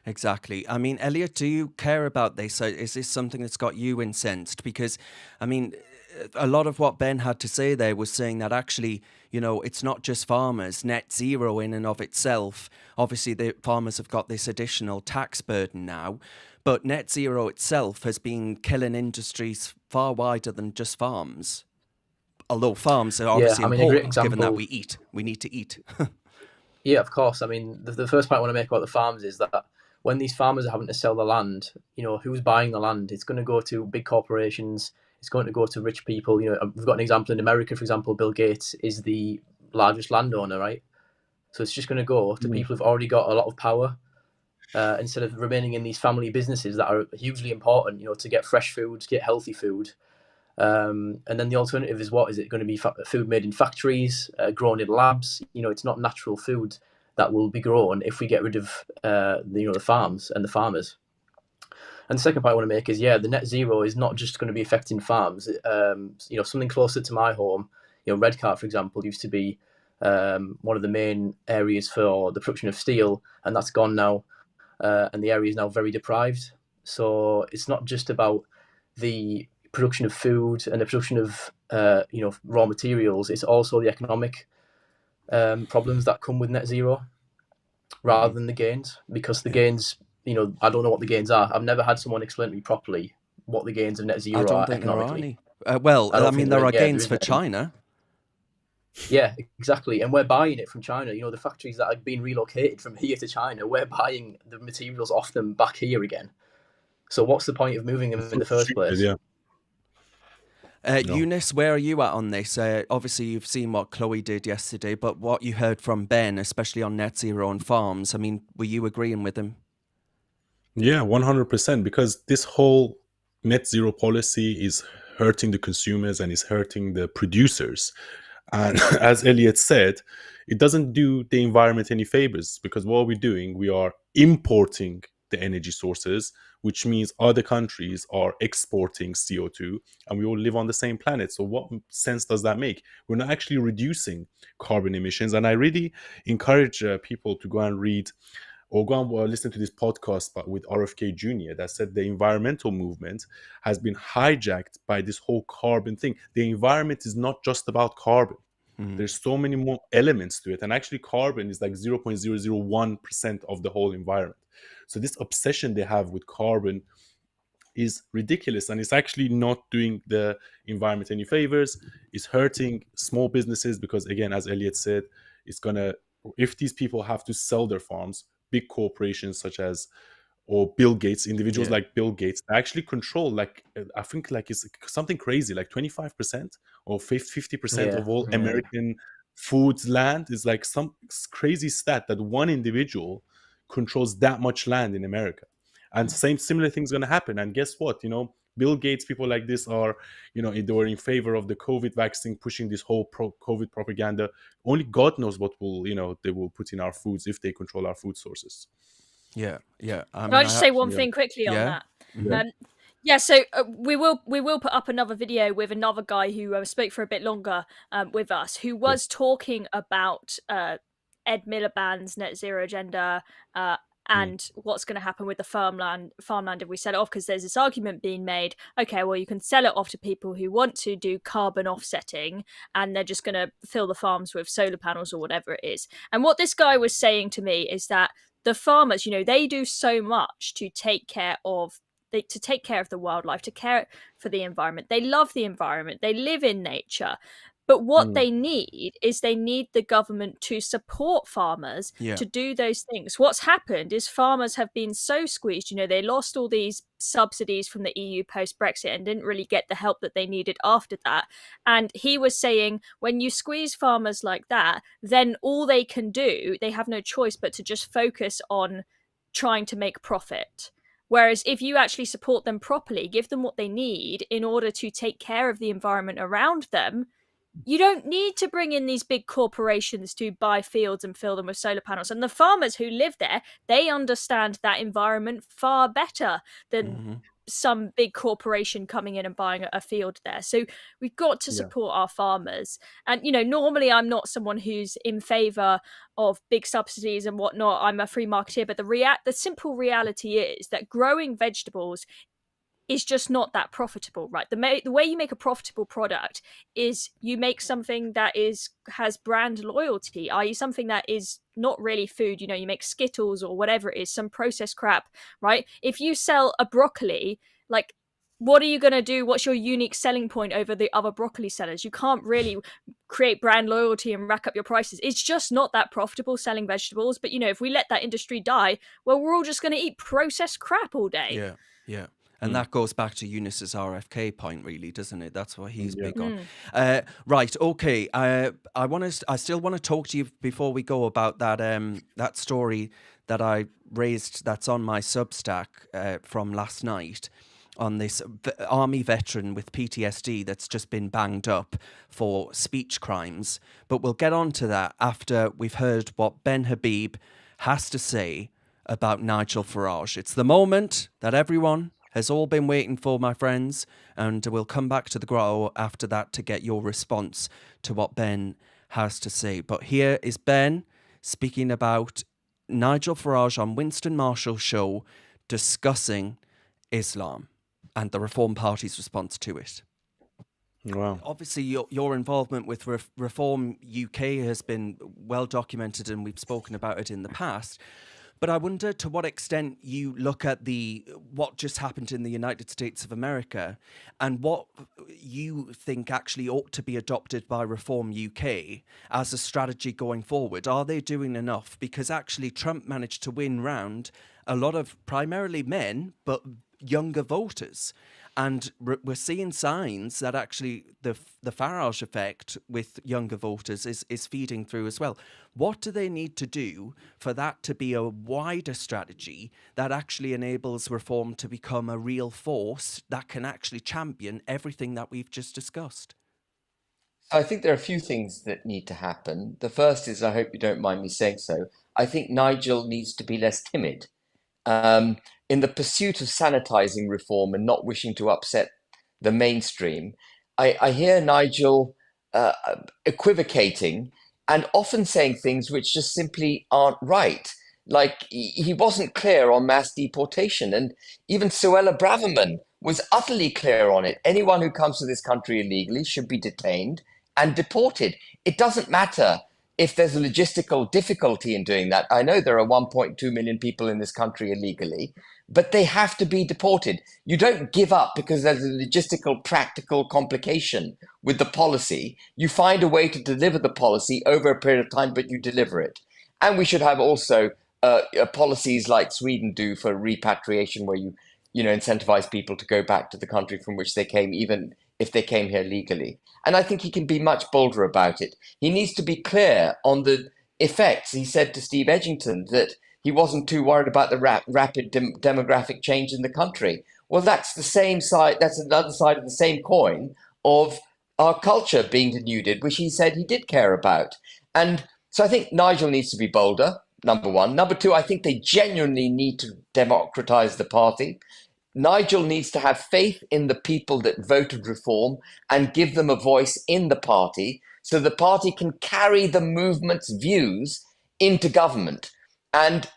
exactly. I mean, Elliott, do you care about this? Is this something that's got you incensed? Because, I mean, a lot of what Ben had to say there was saying that actually, it's not just farmers. Net zero in and of itself, obviously the farmers have got this additional tax burden now, but net zero itself has been killing industries far wider than just farms. Although farms are obviously important, given that we eat. We need to eat. Yeah, of course. I mean, the first point I want to make about the farms is that when these farmers are having to sell the land, who's buying the land? It's going to go to big corporations. It's going to go to rich people. We've got an example in America, for example. Bill Gates is the largest landowner, right? So it's just going to go to people who've already got a lot of power, instead of remaining in these family businesses that are hugely important, to get fresh food, to get healthy food. And then the alternative is what? Is it going to be food made in factories, grown in labs? It's not natural food that will be grown if we get rid of the farms and the farmers. And the second point I want to make is, the net zero is not just going to be affecting farms. Something closer to my home, Redcar, for example, used to be one of the main areas for the production of steel, and that's gone now, and the area is now very deprived. So it's not just about the production of food and the production of raw materials. It's also the economic problems that come with net zero rather than the gains, because the gains, I don't know what the gains are. I've never had someone explain to me properly what the gains of net zero are. I don't think there are any. There are gains for China. Yeah, exactly. And we're buying it from China. The factories that have been relocated from here to China, we're buying the materials off them back here again. So what's the point of moving them in the first place? Yeah. Younes, where are you at on this? Obviously, you've seen what Chloe did yesterday, but what you heard from Ben, especially on net zero and farms, I mean, were you agreeing with him? Yeah, 100%, because this whole net zero policy is hurting the consumers and is hurting the producers. And as Elliott said, it doesn't do the environment any favors, because what we're doing, we are importing the energy sources, which means other countries are exporting CO2 and we all live on the same planet. So what sense does that make? We're not actually reducing carbon emissions. And I really encourage people to go and read or go and listen to this podcast with RFK Jr. that said the environmental movement has been hijacked by this whole carbon thing. The environment is not just about carbon. There's so many more elements to it. And actually carbon is like 0.001% of the whole environment. So this obsession they have with carbon is ridiculous, and it's actually not doing the environment any favors. It's hurting small businesses because, again, as Elliott said, it's gonna, if these people have to sell their farms, big corporations such as, or Bill Gates, individuals like Bill Gates, actually control, like, I think like it's something crazy, like 25% or 50% of all American food's land is like some crazy stat that one individual controls that much land in America. And similar things going to happen. And guess what? Bill Gates, people like this are, they were in favor of the COVID vaccine, pushing this whole COVID propaganda. Only God knows what they will put in our foods if they control our food sources. Yeah. Can I just say one thing quickly on that? So we will put up another video with another guy who spoke for a bit longer with us, who was talking about Ed Miliband's net zero agenda and what's going to happen with the farmland if we sell it off, because there's this argument being made, okay, well, you can sell it off to people who want to do carbon offsetting and they're just going to fill the farms with solar panels or whatever it is. And what this guy was saying to me is that the farmers, they do so much to take care of the wildlife, to care for the environment. They love the environment. They live in nature. But what they need is the government to support farmers to do those things. What's happened is farmers have been so squeezed. They lost all these subsidies from the EU post-Brexit and didn't really get the help that they needed after that. And he was saying, when you squeeze farmers like that, then all they can do, they have no choice but to just focus on trying to make profit. Whereas if you actually support them properly, give them what they need in order to take care of the environment around them, you don't need to bring in these big corporations to buy fields and fill them with solar panels. And the farmers who live there, they understand that environment far better than some big corporation coming in and buying a field there. So we've got to support our farmers. And, normally I'm not someone who's in favour of big subsidies and whatnot. I'm a free marketeer. But the simple reality is that growing vegetables is just not that profitable, right? The way you make a profitable product is you make something that has brand loyalty, i.e. something that is not really food. You make Skittles or whatever it is, some processed crap, right? If you sell a broccoli, like, what are you going to do? What's your unique selling point over the other broccoli sellers? You can't really create brand loyalty and rack up your prices. It's just not that profitable selling vegetables. But, if we let that industry die, well, we're all just going to eat processed crap all day. Yeah. And that goes back to Younes's RFK point, really, doesn't it? That's what he's big on. Right, okay. I still want to talk to you before we go about that story that I raised that's on my Substack from last night on this army veteran with PTSD that's just been banged up for speech crimes. But we'll get on to that after we've heard what Ben Habib has to say about Nigel Farage. It's the moment that everyone has all been waiting for, my friends, and we'll come back to the grotto after that to get your response to what Ben has to say. But here is Ben speaking about Nigel Farage on Winston Marshall's show discussing Islam and the Reform Party's response to it. Wow. Obviously, your involvement with Reform UK has been well documented, and we've spoken about it in the past. But I wonder to what extent you look at what just happened in the United States of America and what you think actually ought to be adopted by Reform UK as a strategy going forward. Are they doing enough? Because actually Trump managed to win round a lot of primarily men, but younger voters. And we're seeing signs that actually the Farage effect with younger voters is feeding through as well. What do they need to do for that to be a wider strategy that actually enables reform to become a real force that can actually champion everything that we've just discussed? I think there are a few things that need to happen. The first is, I hope you don't mind me saying so, I think Nigel needs to be less timid. In the pursuit of sanitizing reform and not wishing to upset the mainstream, I hear Nigel equivocating and often saying things which just simply aren't right. Like he wasn't clear on mass deportation, and even Suella Braverman was utterly clear on it. Anyone who comes to this country illegally should be detained and deported. It doesn't matter if there's a logistical difficulty in doing that. I know there are 1.2 million people in this country illegally, but they have to be deported. You don't give up because there's a logistical, practical complication with the policy. You find a way to deliver the policy over a period of time, but you deliver it. And we should have also policies like Sweden do for repatriation, where you incentivize people to go back to the country from which they came, even if they came here legally. And I think he can be much bolder about it. He needs to be clear on the effects. He said to Steve Edgington that he wasn't too worried about the rapid demographic change in the country. Well, that's the same side. That's another side of the same coin of our culture being denuded, which he said he did care about. And so I think Nigel needs to be bolder, number one. Number two, I think they genuinely need to democratize the party. Nigel needs to have faith in the people that voted reform and give them a voice in the party so the party can carry the movement's views into government and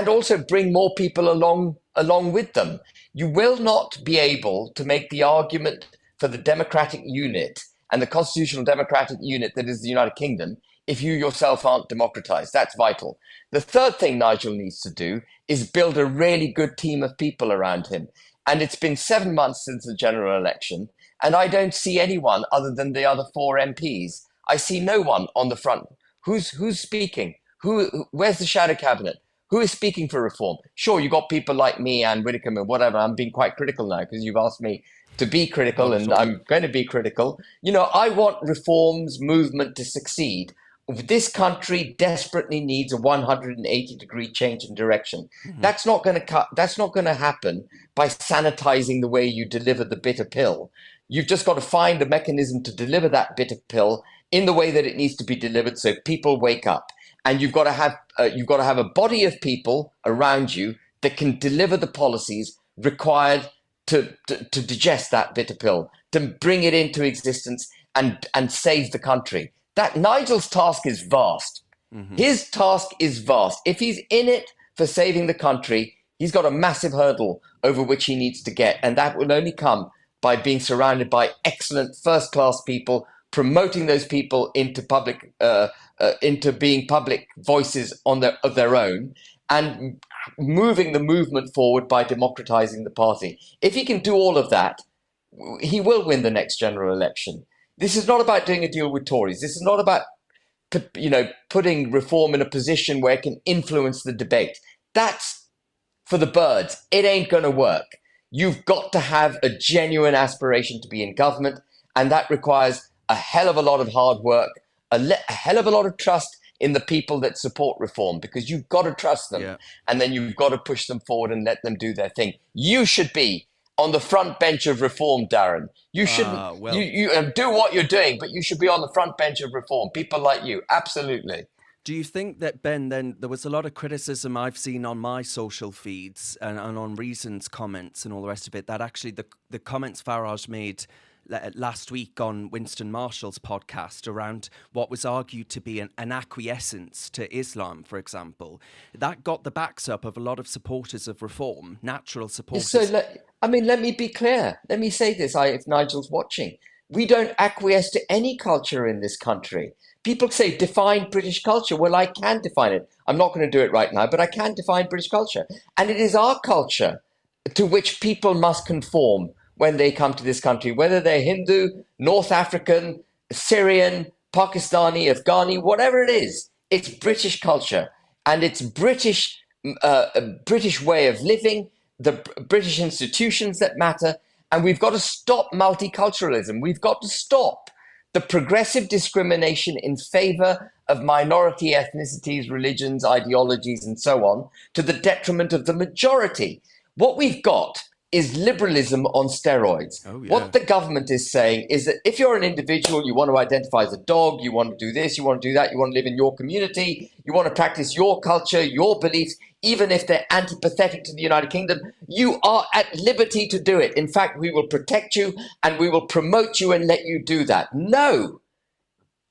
also bring more people along with them. You will not be able to make the argument for the democratic unit and the constitutional democratic unit that is the United Kingdom if you yourself aren't democratized. That's vital. The third thing Nigel needs to do is build a really good team of people around him. And it's been 7 months since the general election, and I don't see anyone other than the other 4 MPs. I see no one on the front. Who's speaking? Where's the shadow cabinet? Who is speaking for reform? Sure, you got people like me, Anne Widdecombe, and whatever. I'm being quite critical now because you've asked me to be critical, and I'm going to be critical. I want reforms movement to succeed. This country desperately needs a 180-degree change in direction. Mm-hmm. That's not going to happen by sanitizing the way you deliver the bitter pill. You've just got to find a mechanism to deliver that bitter pill in the way that it needs to be delivered, so people wake up. And you've got to have a body of people around you that can deliver the policies required to digest that bitter pill, to bring it into existence and save the country. That Nigel's task is vast. Mm-hmm. His task is vast. If he's in it for saving the country, he's got a massive hurdle over which he needs to get. And that will only come by being surrounded by excellent first-class people, promoting those people into being public voices of their own, and moving the movement forward by democratizing the party. If he can do all of that, he will win the next general election. This is not about doing a deal with Tories. This is not about, putting reform in a position where it can influence the debate. That's for the birds. It ain't going to work. You've got to have a genuine aspiration to be in government, and that requires a hell of a lot of hard work, a hell of a lot of trust in the people that support reform, because you've got to trust them, and then you've got to push them forward and let them do their thing. You should be on the front bench of reform, Darren. You shouldn't. You do what you're doing, but you should be on the front bench of reform. People like you, absolutely. Do you think that, Ben, then there was a lot of criticism I've seen on my social feeds and on Reason's comments and all the rest of it, that actually the comments Farage made last week on Winston Marshall's podcast around what was argued to be an acquiescence to Islam, for example, that got the backs up of a lot of supporters of reform, natural supporters. So, let me be clear. Let me say this, if Nigel's watching. We don't acquiesce to any culture in this country. People say, define British culture. Well, I can define it. I'm not going to do it right now, but I can define British culture. And it is our culture to which people must conform when they come to this country, whether they're Hindu, North African, Syrian, Pakistani, Afghani, whatever it is. It's British culture, and it's British way of living, the British institutions that matter, And we've got to stop multiculturalism. We've got to stop the progressive discrimination in favor of minority ethnicities, religions, ideologies, and so on, to the detriment of the majority. What we've got is liberalism on steroids. Oh, yeah. What the government is saying is that if you're an individual, you want to identify as a dog, you want to do this, you want to do that, you want to live in your community, you want to practice your culture, your beliefs, even if they're antipathetic to the United Kingdom, you are at liberty to do it. In fact, we will protect you and we will promote you and let you do that. No,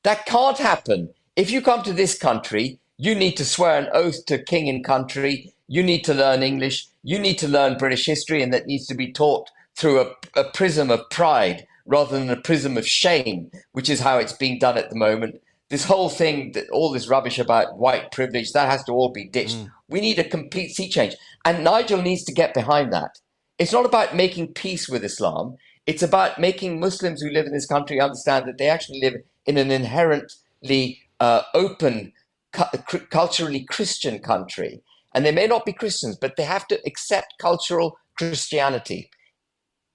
that can't happen. If you come to this country, you need to swear an oath to king and country. You need to learn English. You need to learn British history, and that needs to be taught through a prism of pride rather than a prism of shame, which is how it's being done at the moment. This whole thing, all this rubbish about white privilege, that has to all be ditched. We need a complete sea change. And Nigel needs to get behind that. It's not about making peace with Islam. It's about making Muslims who live in this country understand that they actually live in an inherently open, culturally Christian country. And they may not be Christians, but they have to accept cultural Christianity.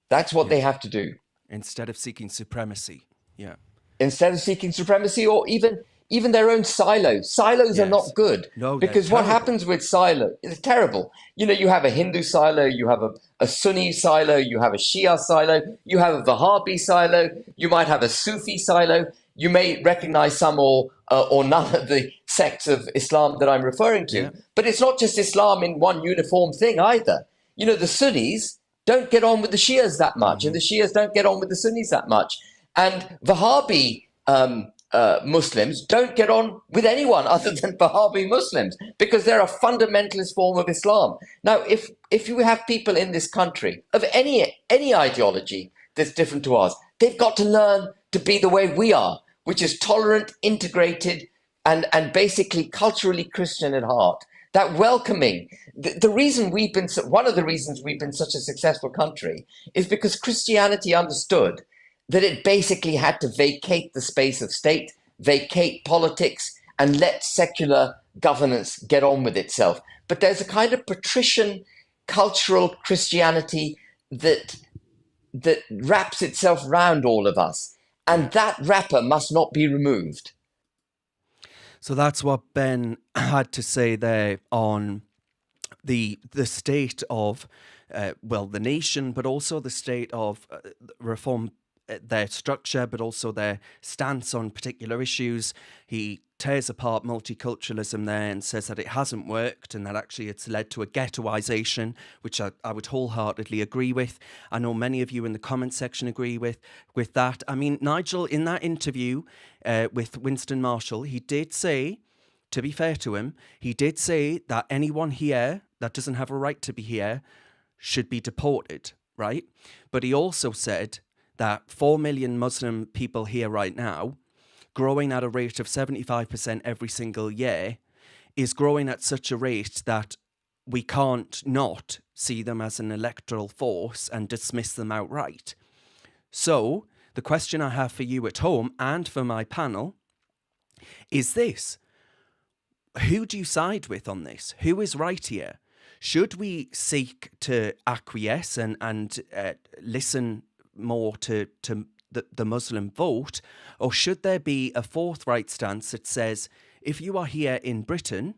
That's what they have to do. Instead of seeking supremacy. Yeah. Instead of seeking supremacy, or even their own silos. Silos are not good. No, because what happens with silo is terrible. You know, you have a Hindu silo, you have a Sunni silo, you have a Shia silo, you have a Wahhabi silo, you might have a Sufi silo. You may recognize some or none of the sects of Islam that I'm referring to. But it's not just Islam in one uniform thing either. You know, the Sunnis don't get on with the Shias that much, and the Shias don't get on with the Sunnis that much. And Wahhabi Muslims don't get on with anyone other than Wahhabi Muslims because they're a fundamentalist form of Islam. Now, if you have people in this country of any ideology that's different to ours, they've got to learn to be the way we are, which is tolerant, integrated, and basically culturally Christian at heart. That welcoming. The reason one of the reasons we've been such a successful country is because Christianity understood that it basically had to vacate the space of state, vacate politics, and let secular governance get on with itself. But there's a kind of patrician cultural Christianity that wraps itself round all of us. And that wrapper must not be removed. So that's what Ben had to say there on the state of, the nation, but also the state of reform, their structure, but also their stance on particular issues. He tears apart multiculturalism there and says that it hasn't worked and that actually it's led to a ghettoisation, which I would wholeheartedly agree with. I know many of you in the comment section agree with that. I mean, Nigel, in that interview with Winston Marshall, he did say, to be fair to him, he did say that anyone here that doesn't have a right to be here should be deported, right? But he also said that 4 million Muslim people here right now, growing at a rate of 75% every single year, is growing at such a rate that we can't not see them as an electoral force and dismiss them outright. So the question I have for you at home and for my panel is this. Who do you side with on this? Who is right here? Should we seek to acquiesce and listen more to the Muslim vote, or should there be a forthright stance that says, if you are here in Britain,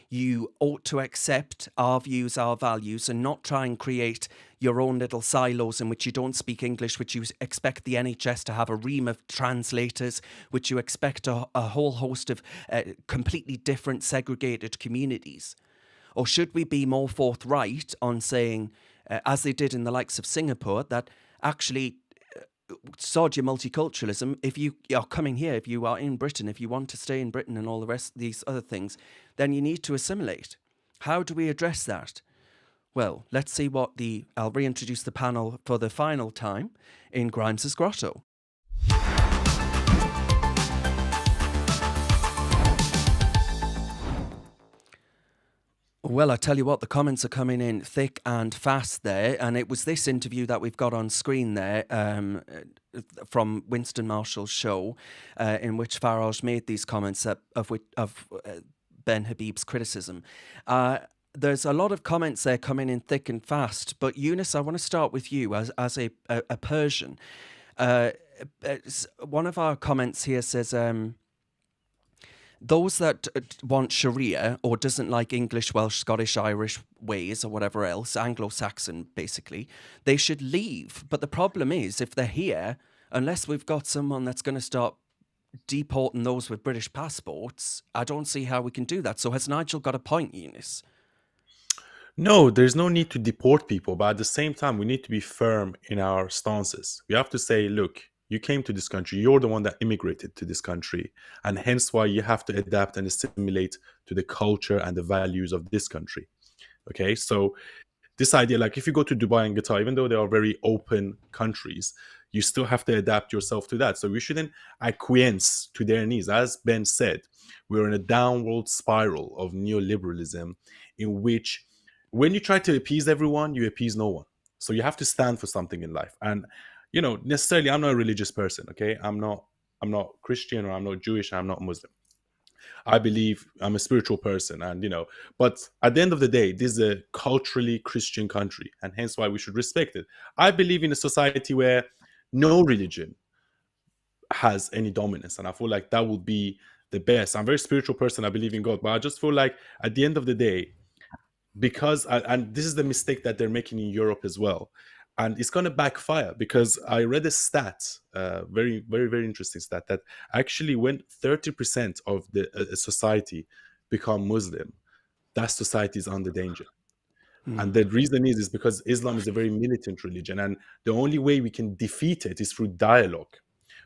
you ought to accept our views, our values, and not try and create your own little silos in which you don't speak English, which you expect the NHS to have a ream of translators, which you expect a whole host of completely different segregated communities? Or should we be more forthright on saying, as they did in the likes of Singapore, that actually sod your multiculturalism. If you are coming here, if you are in Britain, if you want to stay in Britain and all the rest of these other things, then you need to assimilate. How do we address that? Well, let's see I'll reintroduce the panel for the final time in Grimes's Grotto. Well, I tell you what, the comments are coming in thick and fast there, and it was this interview that we've got on screen there from Winston Marshall's show, in which Farage made these comments of Ben Habib's criticism. there's a lot of comments there coming in thick and fast. But Younes, I want to start with you as a Persian. One of our comments here says, those that want Sharia or doesn't like English, Welsh, Scottish, Irish ways or whatever else, Anglo-Saxon basically, they should leave. But the problem is, if they're here, unless we've got someone that's going to start deporting those with British passports, I don't see how we can do that. So has Nigel got a point, Younes? No, there's no need to deport people, but at the same time, we need to be firm in our stances. We have to say, look, you came to this country, you're the one that immigrated to this country, and hence why you have to adapt and assimilate to the culture and the values of this country. Okay, so this idea, like if you go to Dubai and Qatar, even though they are very open countries, you still have to adapt yourself to that. So we shouldn't acquiesce to their needs. As Ben said, we're in a downward spiral of neoliberalism in which when you try to appease everyone, you appease no one. So you have to stand for something in life. And, you know, necessarily, I'm not a religious person, okay? I'm not Christian, or I'm not Jewish, I'm not Muslim. I believe I'm a spiritual person, and, you know, but at the end of the day, this is a culturally Christian country, and hence why we should respect it. I believe in a society where no religion has any dominance, and I feel like that would be the best. I'm a very spiritual person, I believe in God, but I just feel like at the end of the day, because, and this is the mistake that they're making in Europe as well, and it's going to backfire, because I read a stat, very, very, very interesting stat, that actually when 30% of the society become Muslim, that society is under danger. And the reason is because Islam is a very militant religion, and the only way we can defeat it is through dialogue,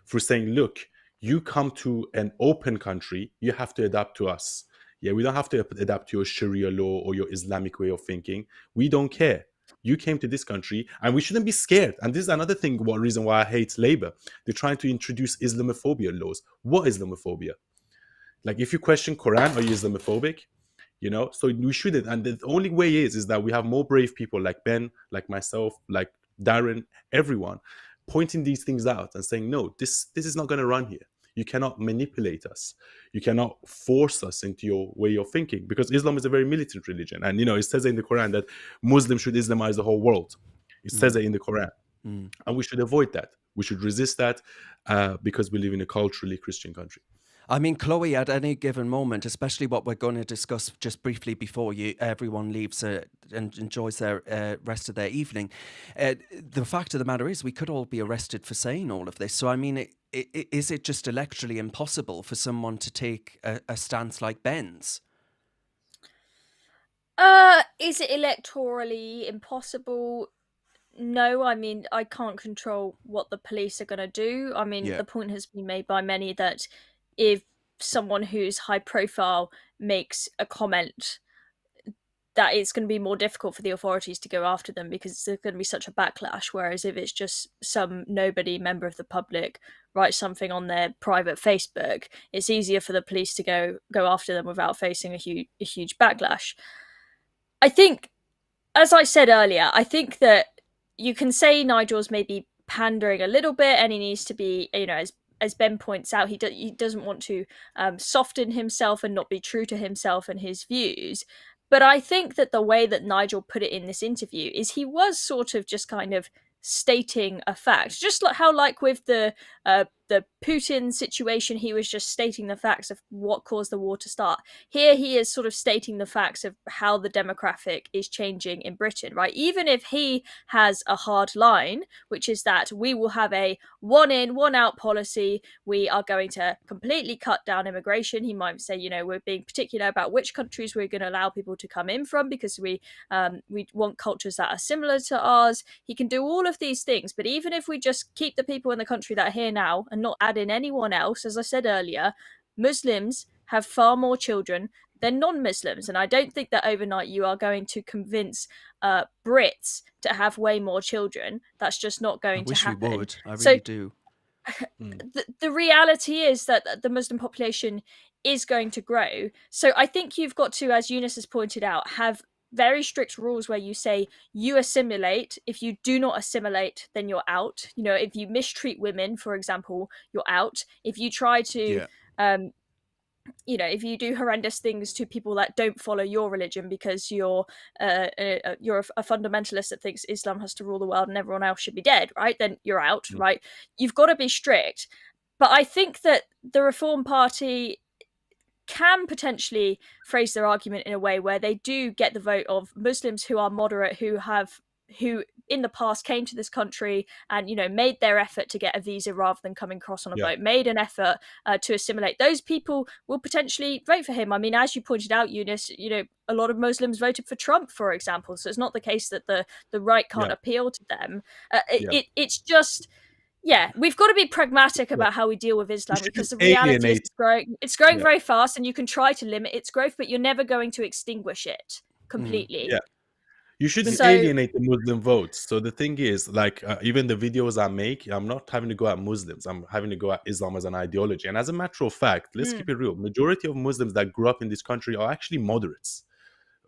through saying, look, you come to an open country, you have to adapt to us. Yeah, we don't have to adapt to your Sharia law or your Islamic way of thinking. We don't care. You came to this country, and we shouldn't be scared. And this is another thing, one reason why I hate Labour. They're trying to introduce Islamophobia laws. What is Islamophobia? Like, if you question Quran, are you Islamophobic? You know, so we shouldn't. And the only way is that we have more brave people like Ben, like myself, like Darren, everyone, pointing these things out and saying, no, this is not going to run here. You cannot manipulate us. You cannot force us into your way of thinking, because Islam is a very militant religion. And, you know, it says in the Quran that Muslims should Islamize the whole world. It says it in the Quran. And we should avoid that. We should resist that because we live in a culturally Christian country. I mean, Chloe, at any given moment, especially what we're going to discuss just briefly before everyone leaves and enjoys their rest of their evening, the fact of the matter is we could all be arrested for saying all of this. So, I mean, is it just electorally impossible for someone to take a stance like Ben's? Is it electorally impossible? No, I mean, I can't control what the police are going to do. I mean, the point has been made by many that if someone who's high profile makes a comment, that it's going to be more difficult for the authorities to go after them, because there's going to be such a backlash. Whereas if it's just some nobody member of the public writes something on their private Facebook, it's easier for the police to go after them without facing a huge backlash. I think, as I said earlier, I think that you can say Nigel's maybe pandering a little bit, and he needs to be, you know, as Ben points out, he doesn't want to soften himself and not be true to himself and his views. But I think that the way that Nigel put it in this interview is he was sort of just kind of stating a fact, just like how, like with the Putin situation, he was just stating the facts of what caused the war to start. Here he is sort of stating the facts of how the demographic is changing in Britain, right? Even if he has a hard line, which is that we will have a one in, one out policy, we are going to completely cut down immigration. He might say, you know, we're being particular about which countries we're going to allow people to come in from, because we want cultures that are similar to ours. He can do all of these things, but even if we just keep the people in the country that are here now and not add in anyone else, as I said earlier, Muslims have far more children than non-Muslims, and I don't think that overnight you are going to convince Brits to have way more children. That's just not going to happen. I wish we would. I really do. The reality is that the Muslim population is going to grow. So I think you've got to, as Younes has pointed out, have very strict rules where you say you assimilate. If you do not assimilate, then you're out. You know, if you mistreat women, for example, you're out. If you try to if you do horrendous things to people that don't follow your religion because you're a fundamentalist that thinks Islam has to rule the world and everyone else should be dead, right? Then you're out, right? You've got to be strict. But I think that the Reform Party can potentially phrase their argument in a way where they do get the vote of Muslims who are moderate, who in the past came to this country and made their effort to get a visa rather than coming across on a boat, made an effort to assimilate. Those people will potentially vote for him. I mean, as you pointed out, Younes, a lot of Muslims voted for Trump, for example. So it's not the case that the right can't appeal to them. It's just. Yeah, we've got to be pragmatic about how we deal with Islam, because the reality is it's growing very fast, and you can try to limit its growth, but you're never going to extinguish it completely. Yeah. You shouldn't alienate the Muslim votes. So the thing is, even the videos I make, I'm not having to go at Muslims. I'm having to go at Islam as an ideology. And as a matter of fact, let's keep it real. Majority of Muslims that grew up in this country are actually moderates.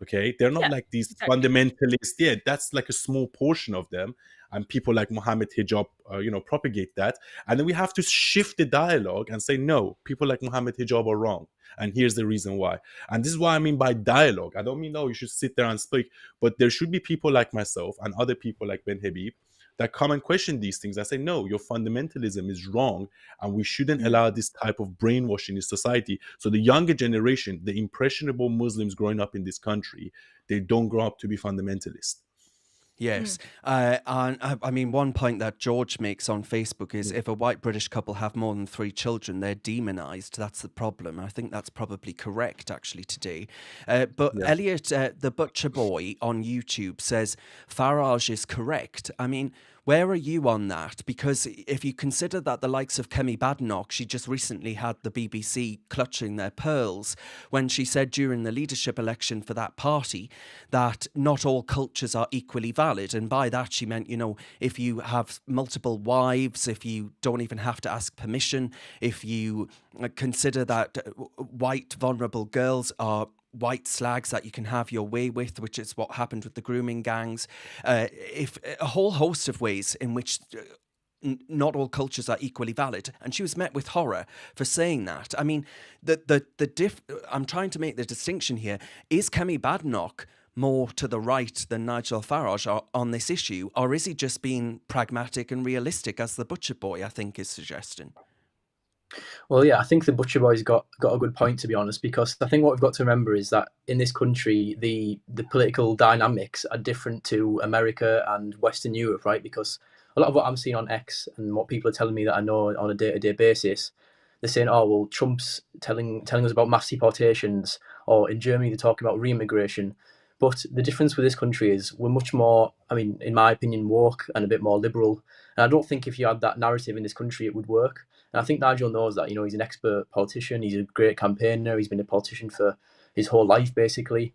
Okay, they're not like these fundamentalists. Yeah, that's like a small portion of them, and people like Mohammed Hijab, propagate that. And then we have to shift the dialogue and say, no, people like Mohammed Hijab are wrong, and here's the reason why. And this is what I mean by dialogue. I don't mean you should sit there and speak, but there should be people like myself and other people like Ben Habib that come and question these things and say, no, your fundamentalism is wrong, and we shouldn't allow this type of brainwashing in society. So the younger generation, the impressionable Muslims growing up in this country, they don't grow up to be fundamentalist. Yes. And I mean, one point that George makes on Facebook is if a white British couple have more than 3 children, they're demonized. That's the problem. I think that's probably correct, actually, today. But Elliott, the butcher boy on YouTube, says Farage is correct. I mean, where are you on that? Because if you consider that the likes of Kemi Badenoch, she just recently had the BBC clutching their pearls when she said during the leadership election for that party that not all cultures are equally valid. And by that, she meant, if you have multiple wives, if you don't even have to ask permission, if you consider that white vulnerable girls are white slags that you can have your way with, which is what happened with the grooming gangs, if a whole host of ways in which not all cultures are equally valid. And she was met with horror for saying that. I mean, I'm trying to make the distinction here. Is Kemi Badenoch more to the right than Nigel Farage on this issue, or is he just being pragmatic and realistic, as the butcher boy, I think, is suggesting? Well, yeah, I think the butcher boy's got a good point, to be honest, because I think what we've got to remember is that in this country, the political dynamics are different to America and Western Europe, right? Because a lot of what I'm seeing on X and what people are telling me that I know on a day-to-day basis, they're saying, oh, well, Trump's telling us about mass deportations, or in Germany, they're talking about re-immigration. But the difference with this country is we're much more, I mean, in my opinion, woke and a bit more liberal. And I don't think if you had that narrative in this country, it would work. And I think Nigel knows that, he's an expert politician. He's a great campaigner. He's been a politician for his whole life, basically.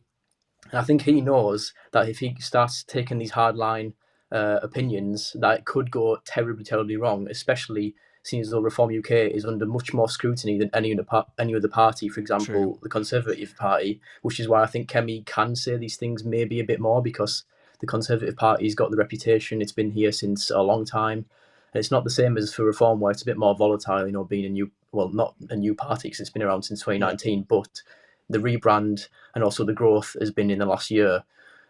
And I think he knows that if he starts taking these hardline opinions, that it could go terribly, terribly wrong, especially seeing as though Reform UK is under much more scrutiny than any other party, for example, the Conservative Party, which is why I think Kemi can say these things maybe a bit more, because the Conservative Party's got the reputation. It's been here since a long time. And it's not the same as for Reform, where it's a bit more volatile, being not a new party, because it's been around since 2019, but the rebrand and also the growth has been in the last year.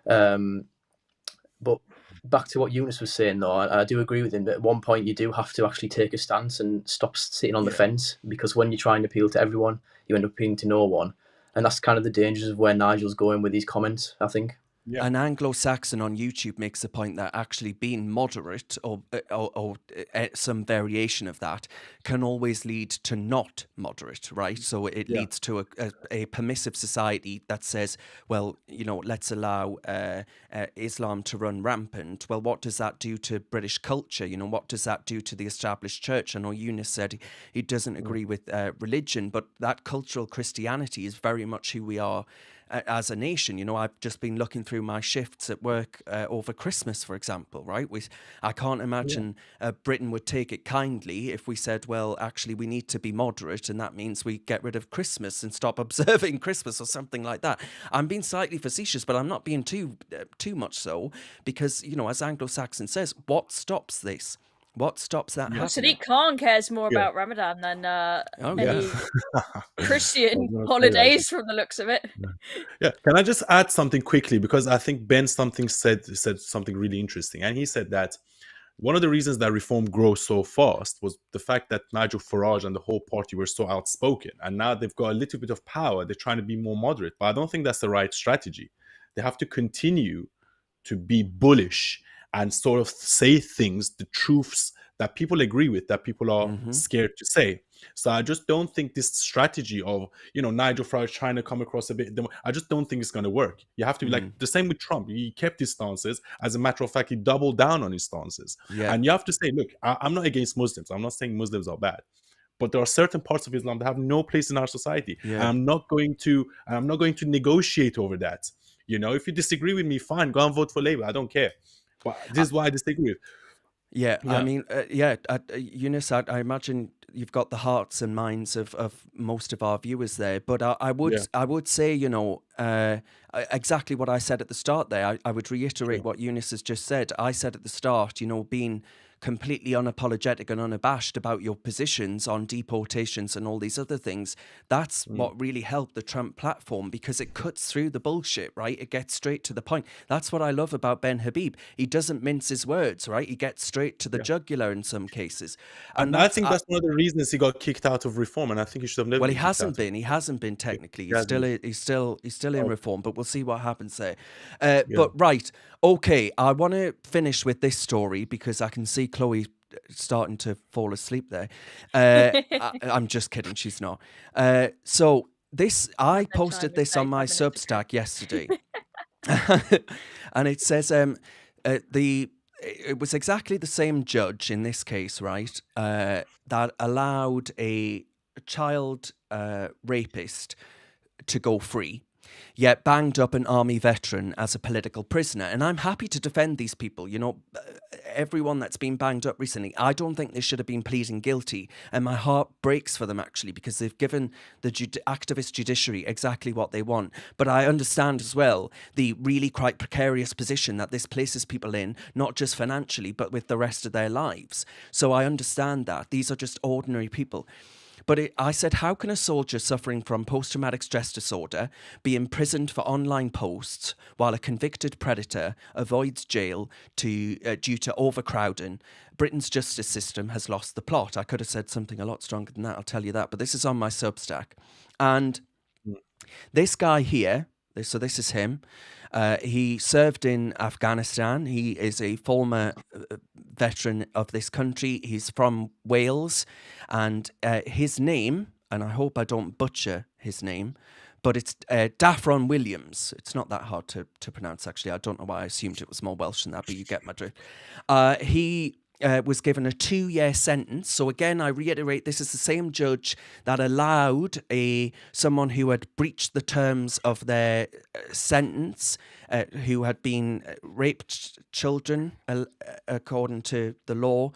But back to what Younes was saying, though, I do agree with him that at one point you do have to actually take a stance and stop sitting on the fence, because when you try and appeal to everyone, you end up appealing to no one. And that's kind of the dangers of where Nigel's going with these comments, I think. Yeah. An Anglo-Saxon on YouTube makes the point that actually being moderate or some variation of that can always lead to not moderate, right? So it leads to a permissive society that says, well, let's allow Islam to run rampant. Well, what does that do to British culture? What does that do to the established church? I know Younes said he doesn't agree with religion, but that cultural Christianity is very much who we are as a nation. I've just been looking through my shifts at work over Christmas, for example, right? I can't imagine Britain would take it kindly if we said, well, actually, we need to be moderate, and that means we get rid of Christmas and stop observing Christmas or something like that. I'm being slightly facetious, but I'm not being too much so, because, as Anglo-Saxon says, what stops this? What stops that happening? Sadiq Khan cares more about Ramadan than any Christian holidays from the looks of it. Yeah. Can I just add something quickly? Because I think Ben said something really interesting. And he said that one of the reasons that reform grows so fast was the fact that Nigel Farage and the whole party were so outspoken. And now they've got a little bit of power. They're trying to be more moderate. But I don't think that's the right strategy. They have to continue to be bullish and sort of say things, the truths that people agree with, that people are scared to say. So I just don't think this strategy of, Nigel Farage trying to come across a bit, I just don't think it's going to work. You have to be like the same with Trump. He kept his stances. As a matter of fact, he doubled down on his stances. Yeah. And you have to say, look, I'm not against Muslims. I'm not saying Muslims are bad. But there are certain parts of Islam that have no place in our society. Yeah. And I'm not going to negotiate over that. If you disagree with me, fine, go and vote for Labour. I don't care. But this is why I disagree with. Yeah, I mean, Younes, I imagine you've got the hearts and minds of most of our viewers there. But I would say, exactly what I said at the start there. I would reiterate what Younes has just said. I said at the start, being completely unapologetic and unabashed about your positions on deportations and all these other things. That's what really helped the Trump platform, because it cuts through the bullshit, right? It gets straight to the point. That's what I love about Ben Habib. He doesn't mince his words, right? He gets straight to the jugular in some cases. And I think that's one of the reasons he got kicked out of Reform, and I think he should have never. Well, he hasn't been. He hasn't been technically. He's still in Reform, but we'll see what happens there. But right, okay. I want to finish with this story because I can see Chloe starting to fall asleep there. I'm just kidding. She's not. So this, I posted this on my Substack yesterday, and it says it was exactly the same judge in this case, right? That allowed a child rapist to go free, yet banged up an army veteran as a political prisoner. And I'm happy to defend these people. Everyone that's been banged up recently, I don't think they should have been pleading guilty. And my heart breaks for them, actually, because they've given the activist judiciary exactly what they want. But I understand as well the really quite precarious position that this places people in, not just financially, but with the rest of their lives. So I understand that. These are just ordinary people. But I said, how can a soldier suffering from post-traumatic stress disorder be imprisoned for online posts while a convicted predator avoids jail due to overcrowding? Britain's justice system has lost the plot. I could have said something a lot stronger than that, I'll tell you that. But this is on my Substack. And this guy here, so this is him. He served in Afghanistan. He is a former veteran of this country. He's from Wales. And his name, and I hope I don't butcher his name, but it's Daffron Williams. It's not that hard to pronounce, actually. I don't know why I assumed it was more Welsh than that, but you get my drift. He was given a 2-year sentence. So again, I reiterate, this is the same judge that allowed someone who had breached the terms of their sentence, who had been raped children, according to the law.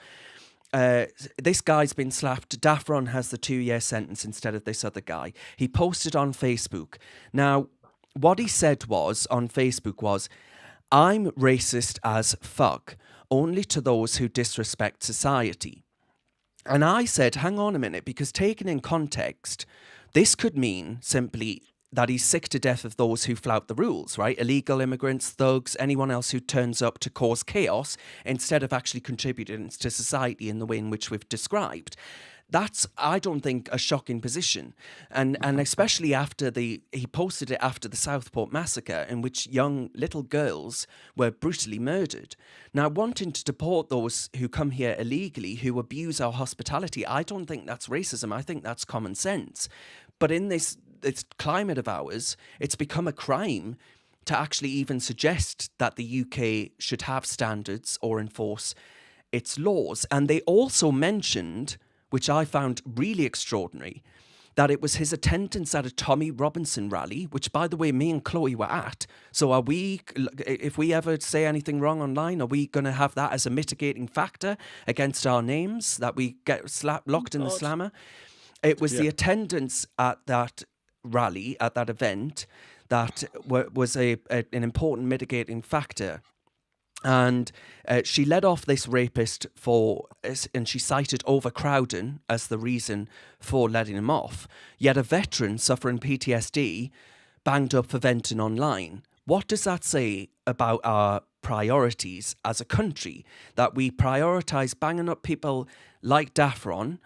This guy's been slapped. Daffron has the 2-year sentence instead of this other guy. He posted on Facebook. Now, what he said on Facebook was, "I'm racist as fuck, only to those who disrespect society." And I said, hang on a minute, because taken in context, this could mean simply that he's sick to death of those who flout the rules, right? Illegal immigrants, thugs, anyone else who turns up to cause chaos instead of actually contributing to society in the way in which we've described. That's, I don't think, a shocking position. And especially after he posted it after the Southport massacre, in which young little girls were brutally murdered. Now, wanting to deport those who come here illegally, who abuse our hospitality, I don't think that's racism. I think that's common sense. But in this climate of ours, it's become a crime to actually even suggest that the UK should have standards or enforce its laws. And they also mentioned, which I found really extraordinary, that it was his attendance at a Tommy Robinson rally, which, by the way, me and Chloe were at. So are we, if we ever say anything wrong online, are we going to have that as a mitigating factor against our names, that we get locked in the slammer? It was the attendance at that rally, at that event, that was an important mitigating factor. And she led off this rapist and she cited overcrowding as the reason for letting him off. Yet a veteran suffering PTSD banged up for venting online. What does that say about our priorities as a country? That we prioritise banging up people like Daffron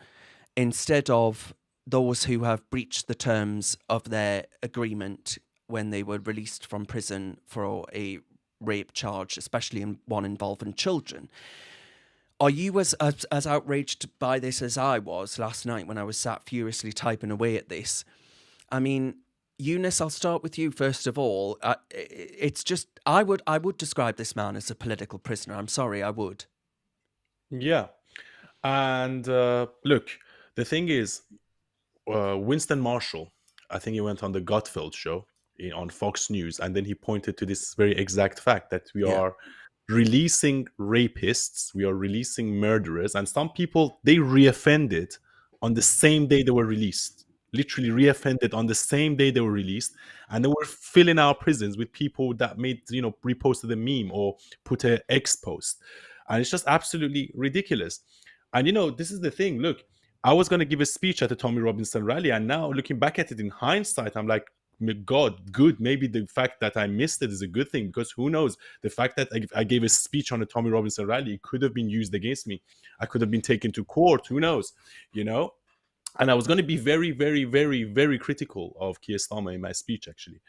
instead of those who have breached the terms of their agreement when they were released from prison for a rape charge, especially one involving children. Are you as outraged by this as I was last night when I was sat furiously typing away at this? I mean, Younes, I'll start with you first of all. It's just I would describe this man as a political prisoner. I'm sorry, I would. Yeah, and look, the thing is, Winston Marshall, I think he went on the Gutfeld show on Fox News, and then he pointed to this very exact fact that we are releasing rapists, we are releasing murderers, and some people, they reoffended on the same day they were released. Literally reoffended on the same day they were released, and they were filling our prisons with people that made, reposted a meme or put an X post, and it's just absolutely ridiculous. And this is the thing. Look, I was going to give a speech at the Tommy Robinson rally, and now looking back at it in hindsight, I'm like, God, good. Maybe the fact that I missed it is a good thing, because who knows? The fact that I gave a speech on the Tommy Robinson rally could have been used against me. I could have been taken to court. Who knows? And I was going to be very, very, very, very critical of Keir Starmer in my speech, actually.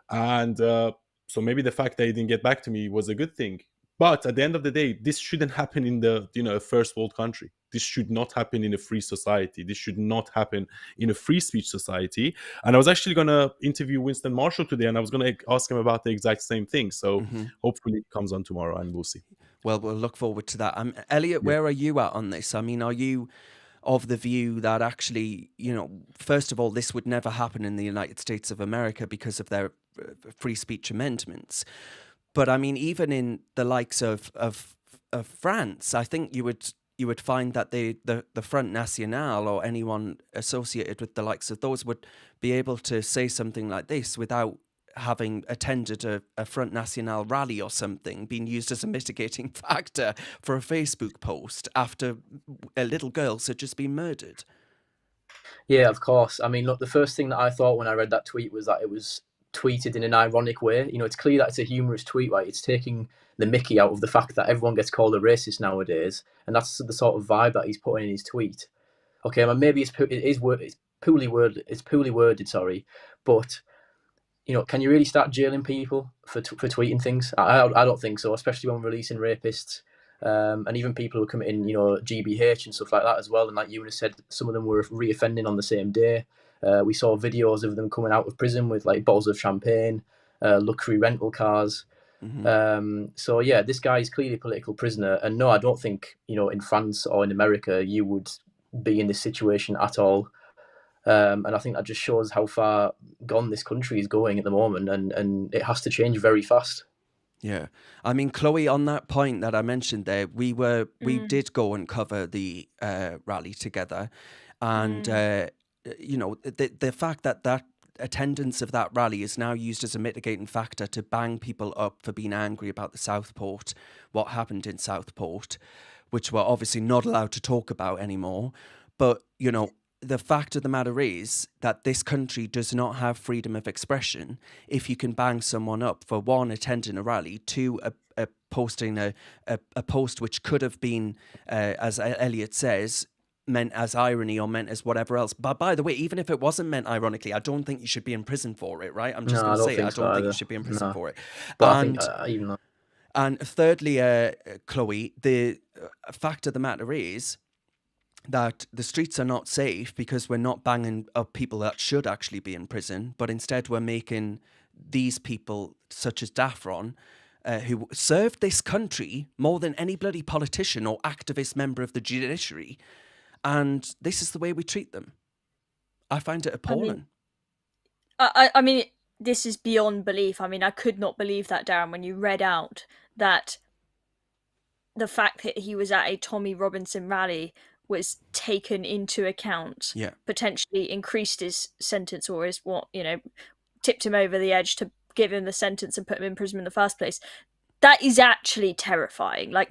And so maybe the fact that he didn't get back to me was a good thing. But at the end of the day, this shouldn't happen in the a first world country. This should not happen in a free society. This should not happen in a free speech society. And I was actually going to interview Winston Marshall today, and I was going to ask him about the exact same thing. So hopefully it comes on tomorrow, and we'll see. Well, we'll look forward to that. Elliott, where are you at on this? I mean, are you of the view that actually, first of all, this would never happen in the United States of America because of their free speech amendments? But I mean, even in the likes of France, I think you would find that the Front National or anyone associated with the likes of those would be able to say something like this without having attended a Front National rally or something, being used as a mitigating factor for a Facebook post after a little girl had just been murdered. Yeah, of course. I mean, look, the first thing that I thought when I read that tweet was that it was tweeted in an ironic way. It's clear that it's a humorous tweet, right? It's taking the mickey out of the fact that everyone gets called a racist nowadays, and that's the sort of vibe that he's putting in his tweet. Okay, well, maybe it's poorly worded, sorry, but can you really start jailing people for tweeting things? I don't think so, especially when releasing rapists, and even people who are committing GBH and stuff like that as well. And like Younes said, some of them were reoffending on the same day. We saw videos of them coming out of prison with like bottles of champagne, luxury rental cars. So yeah, this guy is clearly a political prisoner. And no, I don't think, in France or in America, you would be in this situation at all. And I think that just shows how far gone this country is going at the moment. And it has to change very fast. Yeah. I mean, Chloe, on that point that I mentioned there, we did go and cover the rally together. And, the fact that attendance of that rally is now used as a mitigating factor to bang people up for being angry about the Southport, what happened in Southport, which we're obviously not allowed to talk about anymore. But, the fact of the matter is that this country does not have freedom of expression if you can bang someone up for, one, attending a rally, two, posting a post which could have been, as Elliott says, meant as irony or meant as whatever else. But by the way, even if it wasn't meant ironically, I don't think you should be in prison for it, right? I'm just going to say I don't think you should be in prison for it. But and thirdly, Chloe, the fact of the matter is that the streets are not safe because we're not banging up people that should actually be in prison, but instead we're making these people, such as Daffron, who served this country more than any bloody politician or activist member of the judiciary, and this is the way we treat them. I find it appalling. I mean, this is beyond belief. I mean, I could not believe that, Darren, when you read out that the fact that he was at a Tommy Robinson rally was taken into account, potentially increased his sentence, or tipped him over the edge to give him the sentence and put him in prison in the first place. that is actually terrifying. Like,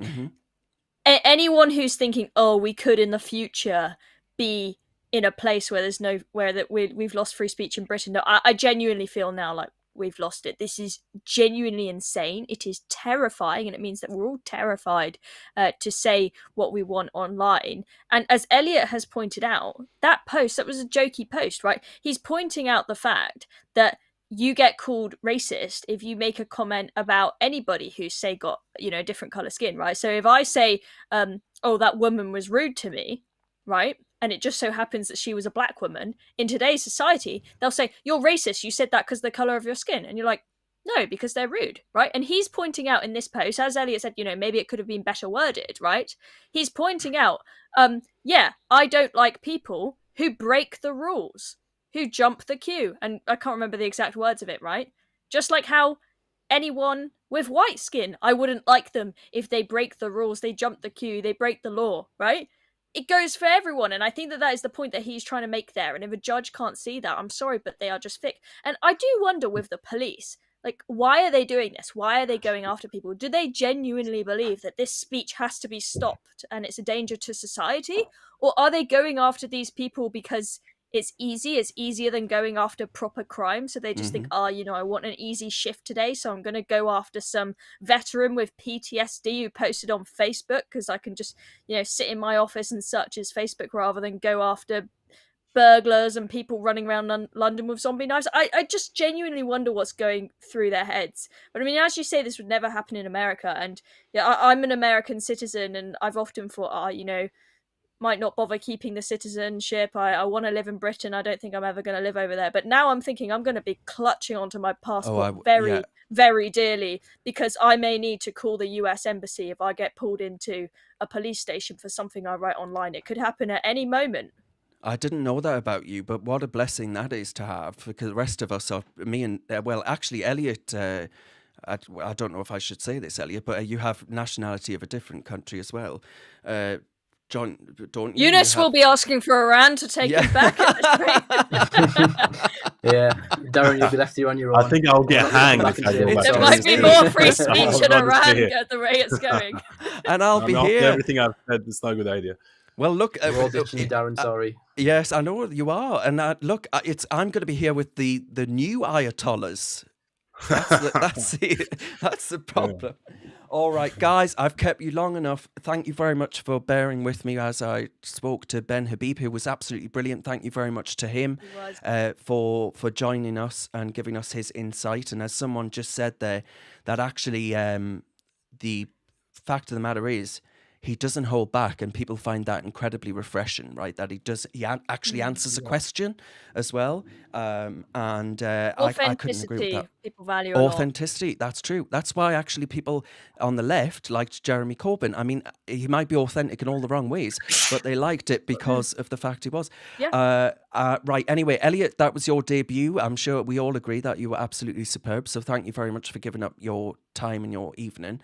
anyone who's thinking, oh, we could in the future be in a place where there's no, where that we've lost free speech in Britain. No, I genuinely feel now like we've lost it. This is genuinely insane. It is terrifying, and it means that we're all terrified to say what we want online. And as Elliott has pointed out, that post, that was a jokey post, right? He's pointing out the fact that you get called racist if you make a comment about anybody who's, say, got, you know, different color skin, right? So if I say, oh, that woman was rude to me, right? And it just so happens that she was a black woman, in today's society, they'll say, you're racist, you said that because of the colour of your skin. And you're like, no, because they're rude, right? And he's pointing out in this post, as Elliott said, you know, maybe it could have been better worded, right? He's pointing out, yeah, I don't like people who break the rules, who jump the queue. And I can't remember the exact words of it, right? Just like how anyone with white skin, I wouldn't like them if they break the rules, they jump the queue, they break the law, right? It goes for everyone, and I think that is the point that he's trying to make there. And if a judge can't see that, I'm sorry, but they are just thick. And I do wonder with the police, like, why are they doing this? Why are they going after people? Do they genuinely believe that this speech has to be stopped and it's a danger to society? Or are they going after these people because it's easy, it's easier than going after proper crime? So they just think, oh, you know, I want an easy shift today, so I'm going to go after some veteran with PTSD who posted on Facebook because I can just, you know, sit in my office and search his Facebook rather than go after burglars and people running around London with zombie knives. I just genuinely wonder what's going through their heads. But I mean, as you say, this would never happen in America. And yeah, I'm an American citizen, and I've often thought, you know, might not bother keeping the citizenship. I want to live in Britain. I don't think I'm ever going to live over there. But now I'm thinking I'm going to be clutching onto my passport very dearly, because I may need to call the US embassy if I get pulled into a police station for something I write online. It could happen at any moment. I didn't know that about you, but what a blessing that is to have, because the rest of us are, me and, well, actually, Elliott, I don't know if I should say this, Elliott, but you have nationality of a different country as well. John, don't you? Younes will be asking for Iran to take him back. Yeah, Darren, you'll be left here on your own. I think I'll get hanged if I go back. There might be more free speech in Iran at the rate it's going. And I'll be here. Everything I've said is not a good idea. Well, look, we're all ditching you, Darren. Sorry. Yes, I know you are, and look, I'm going to be here with the new Ayatollahs. That's the problem. Yeah. All right, guys, I've kept you long enough. Thank you very much for bearing with me as I spoke to Ben Habib, who was absolutely brilliant. Thank you very much to him for joining us and giving us his insight. And as someone just said there, that actually the fact of the matter is, he doesn't hold back, and people find that incredibly refreshing, right? That he actually answers a question as well. I couldn't agree with that. People value authenticity. That's true. That's why actually people on the left liked Jeremy Corbyn. I mean, he might be authentic in all the wrong ways, but they liked it because of the fact he was. Yeah. Right. Anyway, Elliott, that was your debut. I'm sure we all agree that you were absolutely superb. So thank you very much for giving up your time and your evening.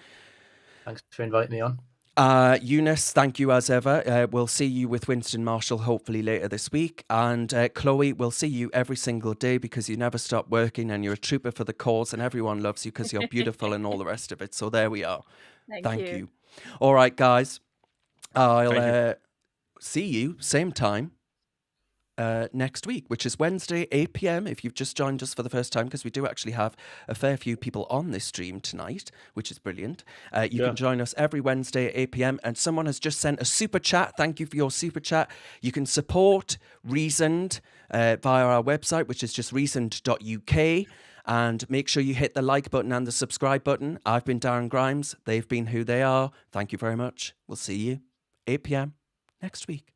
Thanks for inviting me on. Younes, thank you as ever. We'll see you with Winston Marshall hopefully later this week. And Chloe, we'll see you every single day because you never stop working and you're a trooper for the cause and everyone loves you because you're beautiful and all the rest of it. So there we are. Thank you. All right, guys. I'll see you same time next week, which is Wednesday, 8 p.m. if you've just joined us for the first time, because we do actually have a fair few people on this stream tonight, which is brilliant. You can join us every Wednesday at 8 p.m. And someone has just sent a super chat. Thank you for your super chat. You can support Reasoned via our website, which is just reasoned.uk. And make sure you hit the like button and the subscribe button. I've been Darren Grimes. They've been who they are. Thank you very much. We'll see you 8 p.m. next week.